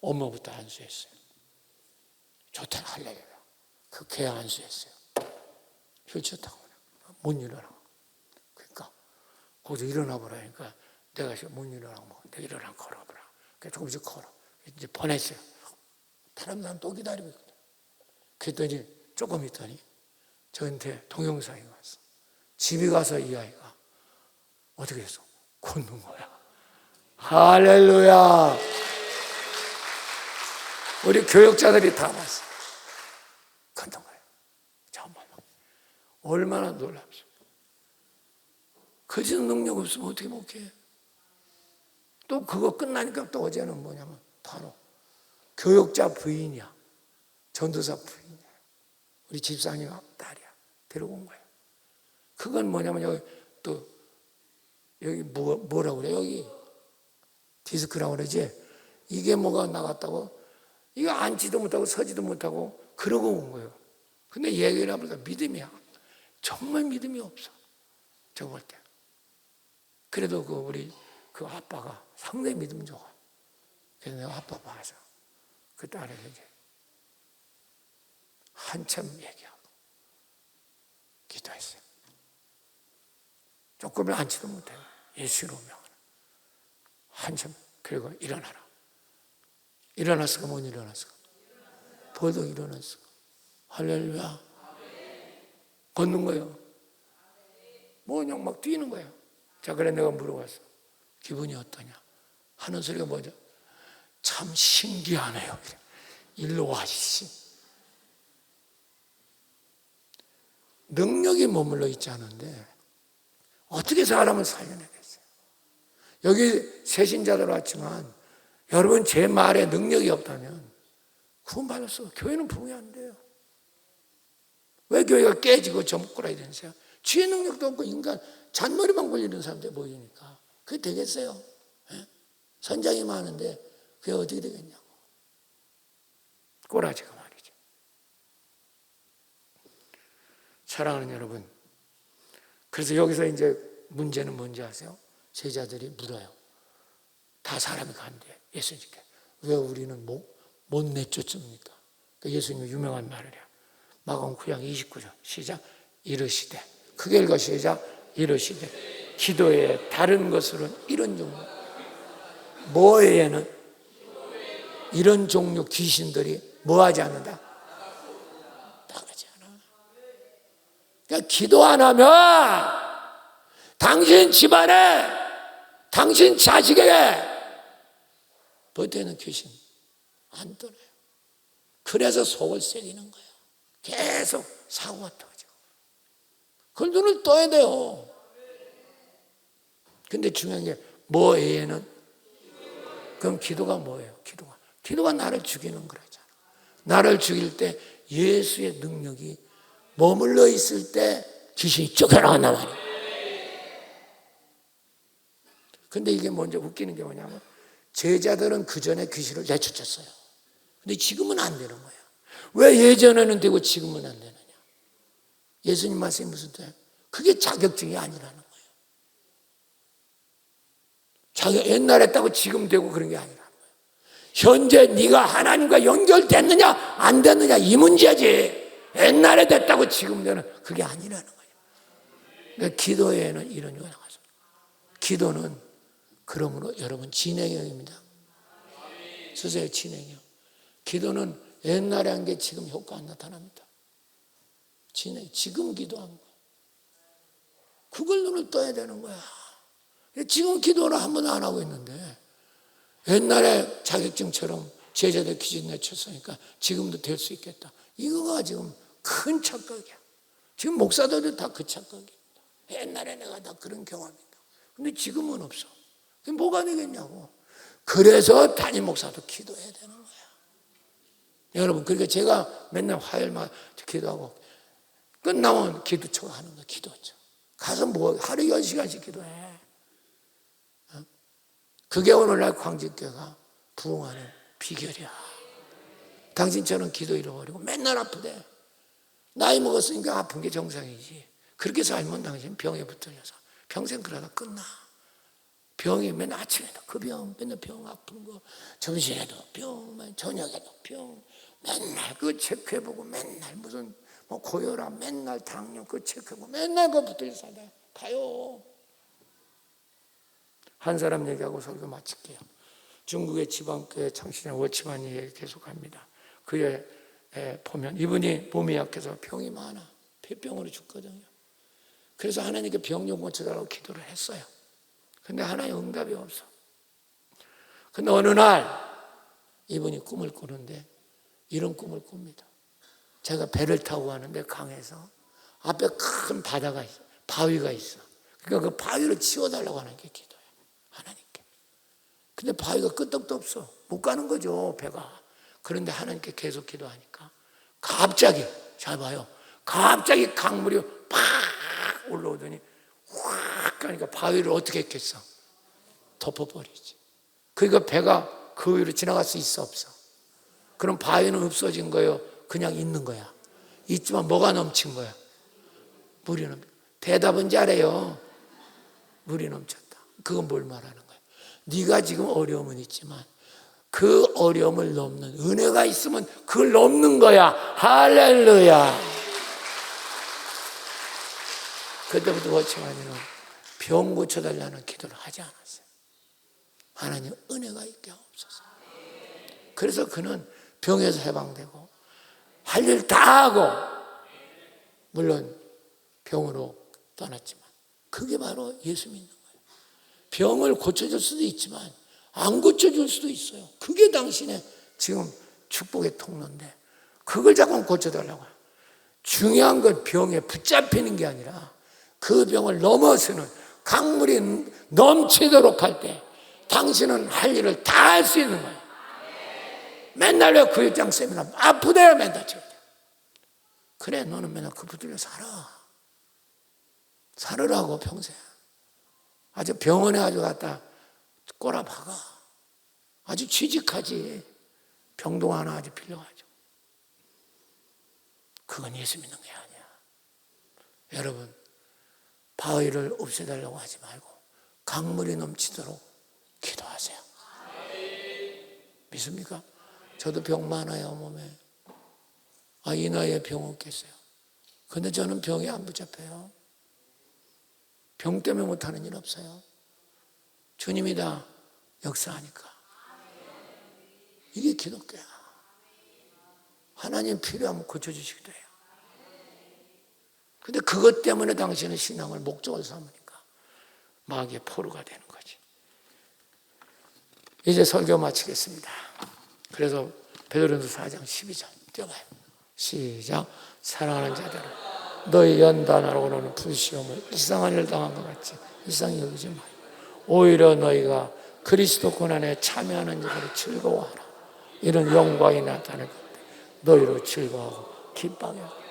엄마부터 안수했어요. 좋다는 할렐루야. 그 걔 안수했어요. 휠체어 타고 못 일어나. 그러니까 거기서 일어나 보라니까 내가 못 일어나고 내가 일어나 걸어보라. 그래서 조금씩 걸어. 이제 보냈어요. 다른 사람 또 기다리고 있거든. 그랬더니 조금 있더니 저한테 동영상이 왔어. 집에 가서 이 아이가 어떻게 했어? 걷는 거야. 할렐루야. 우리 교역자들이 다 봤어. 걷는 거야. 잠깐만. 얼마나 놀랍소. 거짓 능력 없으면 어떻게 못해? 또 그거 끝나니까 또 어제는 뭐냐면 바로 교역자 부인이야. 전도사 부인이야. 우리 집사님 딸이야. 데리고 온 거야. 그건 뭐냐면 여기 뭐라고 그래? 여기 디스크라고 그러지? 이게 뭐가 나갔다고? 이거 앉지도 못하고 서지도 못하고 그러고 온 거예요. 근데 얘기를 해보니까 믿음이야. 정말 믿음이 없어. 저 볼 때. 그래도 우리 그 아빠가 상당히 믿음 좋아. 그래서 내가 아빠 봐서 그 딸을 이제 한참 얘기하고 기도했어요. 조금을 앉지도 못해요. 예수로 명하는. 한참. 그리고 일어나라. 일어났을까 못 일어났을까? 벌떡 일어났을까? 할렐루야. 걷는 거예요. 뭐 그냥 막 뛰는 거예요. 자, 그래 내가 물어봤어. 기분이 어떠냐? 하는 소리가 뭐죠? 참 신기하네요. 일로 와, 씨. 능력이 머물러 있지 않은데 어떻게 사람을 살려내겠어요? 여기 새신자들 왔지만 여러분 제 말에 능력이 없다면 구원받았어. 교회는 부흥이 안 돼요. 왜 교회가 깨지고 점꾸라야 되는지 주의 능력도 없고 인간 잔머리만 걸리는 사람들 모이니까 그게 되겠어요? 예? 선장이 많은데 그게 어떻게 되겠냐고. 꼬라지가 말이죠. 사랑하는 여러분, 그래서 여기서 이제 문제는 뭔지 아세요? 제자들이 물어요. 다 사람이 간대 예수님께. 왜 우리는 못 내쫓습니까? 그러니까 예수님의 유명한 말을 해요. 마가복음 9장 29절 시작. 이르시되 크게 읽어 시작. 이르시되 기도에 다른 것으로는 이런 종류 뭐에는 이런 종류 귀신들이 뭐하지 않는다? 나가지 않아. 그러니까 기도 안 하면 당신 집안에 당신 자식에게 버티는 귀신 안 떠나요. 그래서 속을 새기는 거예요. 계속 사고가 터지고. 그걸 눈을 떠야 돼요. 근데 중요한 게 뭐에는 그럼 기도가 뭐예요? 기도가 나를 죽이는 거잖아. 나를 죽일 때 예수의 능력이 머물러 있을 때 귀신이 쫓겨나간단 말이에요. 근데 이게 먼저 웃기는 게 뭐냐면 제자들은 그 전에 귀신을 내쫓았어요. 근데 지금은 안 되는 거예요. 왜 예전에는 되고 지금은 안 되느냐? 예수님 말씀이 무슨 뜻이에요? 그게 자격증이 아니라는 거예요. 옛날에 했다고 지금 되고 그런 게 아니라는 거예요. 현재 네가 하나님과 연결됐느냐 안 됐느냐 이 문제지. 옛날에 됐다고 지금 되는 그게 아니라는 거예요. 그러니까 기도에는 이런 요소가 있습니다. 기도는 그러므로 여러분 진행형입니다. 쓰세요, 진행형. 기도는 옛날에 한 게 지금 효과 안 나타납니다. 지금 기도한 거야. 그걸 눈을 떠야 되는 거야. 지금 기도를 한 번도 안 하고 있는데 옛날에 자격증처럼 제자들 기준 내쳤으니까 지금도 될 수 있겠다. 이거가 지금 큰 착각이야. 지금 목사들도 다 그 착각입니다. 옛날에 내가 다 그런 경험이다. 근데 지금은 없어. 뭐가 되겠냐고. 그래서 담임 목사도 기도해야 되는 거야. 여러분, 그러니까 제가 맨날 화요일마다 기도하고 끝나면 기도초 하는 거야. 기도초. 가서 뭐 하루에 10시간씩 기도해. 그게 오늘날 광진교회가 부흥하는 비결이야. 당신처럼 기도 잃어버리고 맨날 아프대. 나이 먹었으니까 아픈 게 정상이지. 그렇게 살면 당신 병에 붙들려서 평생 그러다 끝나. 병이 맨날 아침에도 그 병, 맨날 병 아픈 거, 점심에도 병, 저녁에도 병, 맨날 그거 체크해보고 맨날 무슨 뭐 고혈압, 맨날 당뇨 그거 체크해보고 맨날 그거 붙들려 살다 가요. 한 사람 얘기하고 설교 마칠게요. 중국의 지방교회 창신의 워치만이 얘기 계속합니다. 그에 보면 이분이 몸이 약해서 병이 많아. 폐병으로 죽거든요. 그래서 하나님께 병 좀 고쳐달라고 기도를 했어요. 근데 하나님 응답이 없어. 근데 어느 날 이분이 꿈을 꾸는데 이런 꿈을 꿉니다. 제가 배를 타고 가는데 강에서 앞에 큰 바다가 있어. 바위가 있어. 그러니까 그 바위를 치워달라고 하는 게 기도예요. 하나님께. 근데 바위가 끄떡도 없어. 못 가는 거죠, 배가. 그런데 하나님께 계속 기도하니까 갑자기, 잘 봐요. 갑자기 강물이 팍 올라오더니 확 가니까 바위를 어떻게 했겠어? 덮어버리지. 그러니까 배가 그 위로 지나갈 수 있어, 없어? 그럼 바위는 없어진 거예요? 그냥 있는 거야? 있지만 뭐가 넘친 거야? 물이 넘쳤다. 대답은 잘해요. 물이 넘쳤다. 그건 뭘 말하는 거야? 네가 지금 어려움은 있지만 그 어려움을 넘는 은혜가 있으면 그걸 넘는 거야. 할렐루야. 그때부터 워치만이는 병 고쳐달라는 기도를 하지 않았어요. 하나님 은혜가 있게 하옵소서. 그래서 그는 병에서 해방되고 할 일 다 하고 물론 병으로 떠났지만 그게 바로 예수 믿는 거예요. 병을 고쳐줄 수도 있지만 안 고쳐줄 수도 있어요. 그게 당신의 지금 축복의 통로인데 그걸 자꾸 고쳐달라고 해요. 중요한 건 병에 붙잡히는 게 아니라 그 병을 넘어서는 강물이 넘치도록 할 때 당신은 할 일을 다 할 수 있는 거예요. 맨날 왜 구역장 세미나 아프대요 맨날 칠 때. 그래 너는 맨날 그 붙들려 살으라고 평생. 아주 병원에 아주 갖다 꼬라박아. 아주 취직하지. 병동 하나 아주 빌려가지고. 그건 예수 믿는 게 아니야. 여러분 바위를 없애달라고 하지 말고 강물이 넘치도록 기도하세요. 믿습니까? 저도 병 많아요 몸에. 이 나이에 병 없겠어요. 근데 저는 병이 안 붙잡혀요. 병 때문에 못하는 일 없어요. 주님이 다 역사하니까. 이게 기독교야. 하나님 필요하면 고쳐주시기도 해요. 근데 그것 때문에 당신은 신앙을 목적으로 삼으니까 마귀의 포로가 되는 거지. 이제 설교 마치겠습니다. 그래서 베드로전서 4장 12절 띄워봐요. 시작. 사랑하는 자들아 너희 연단하러 오는 불시험을 이상한 일 당한 것 같이 이상히 여기지 마요. 오히려 너희가 그리스도 고난에 참여하는 일으로 즐거워하라. 이런 영광이 나타날 건데 너희로 즐거워하고 기뻐하게 하라.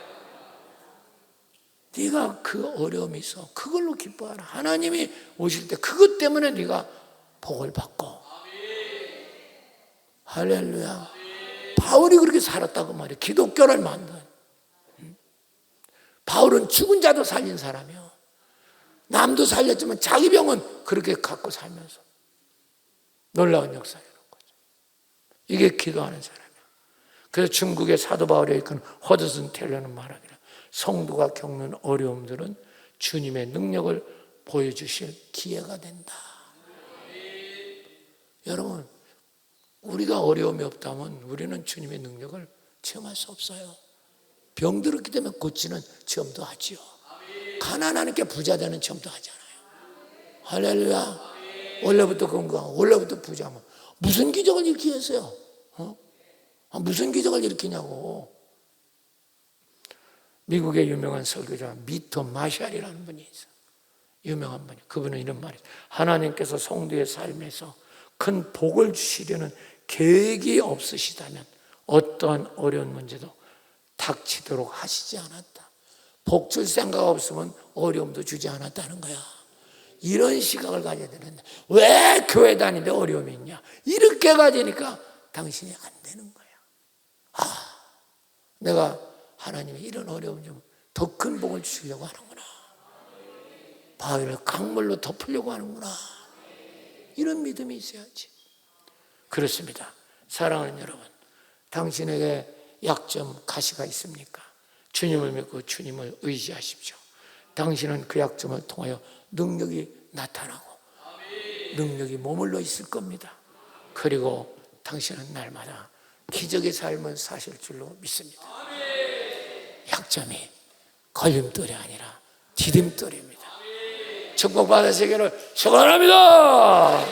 네가 그 어려움이 있어. 그걸로 기뻐하라. 하나님이 오실 때 그것 때문에 네가 복을 받고. 할렐루야. 바울이 그렇게 살았다고 말이에요. 기독교를 만든. 바울은 죽은 자도 살린 사람이요, 남도 살렸지만 자기 병은 그렇게 갖고 살면서 놀라운 역사를 이룬 거죠. 이게 기도하는 사람이에요. 그래서 중국의 사도 바울에 이끈 허드슨 텔러는 말하기를, 성도가 겪는 어려움들은 주님의 능력을 보여주실 기회가 된다. 여러분, 우리가 어려움이 없다면 우리는 주님의 능력을 체험할 수 없어요. 병들었기 때문에 고치는 체험도 하지요. 가난하니까 부자 되는 체험도 하잖아요. 할렐루야. 원래부터 건강하고 원래부터 부자면 무슨 기적을 일으키겠어요? 무슨 기적을 일으키냐고. 미국의 유명한 설교자 미터 마샬이라는 분이 있어요. 유명한 분이. 그분은 이런 말이에요. 하나님께서 성도의 삶에서 큰 복을 주시려는 계획이 없으시다면 어떠한 어려운 문제도 닥치도록 하시지 않았다. 복 줄 생각 없으면 어려움도 주지 않았다는 거야. 이런 시각을 가져야 되는데 왜 교회 다니는데 어려움이 있냐? 이렇게 가지니까 당신이 안 되는 거야. 내가 하나님의 이런 어려움 좀 더 큰 복을 주시려고 하는구나. 바위를 강물로 덮으려고 하는구나. 이런 믿음이 있어야지. 그렇습니다. 사랑하는 여러분, 당신에게 약점, 가시가 있습니까? 주님을 믿고 주님을 의지하십시오. 당신은 그 약점을 통하여 능력이 나타나고 능력이 머물러 있을 겁니다. 그리고 당신은 날마다 기적의 삶을 사실 줄로 믿습니다. 약점이 걸림돌이 아니라 디딤돌입니다. 축복받으시기를 축원합니다.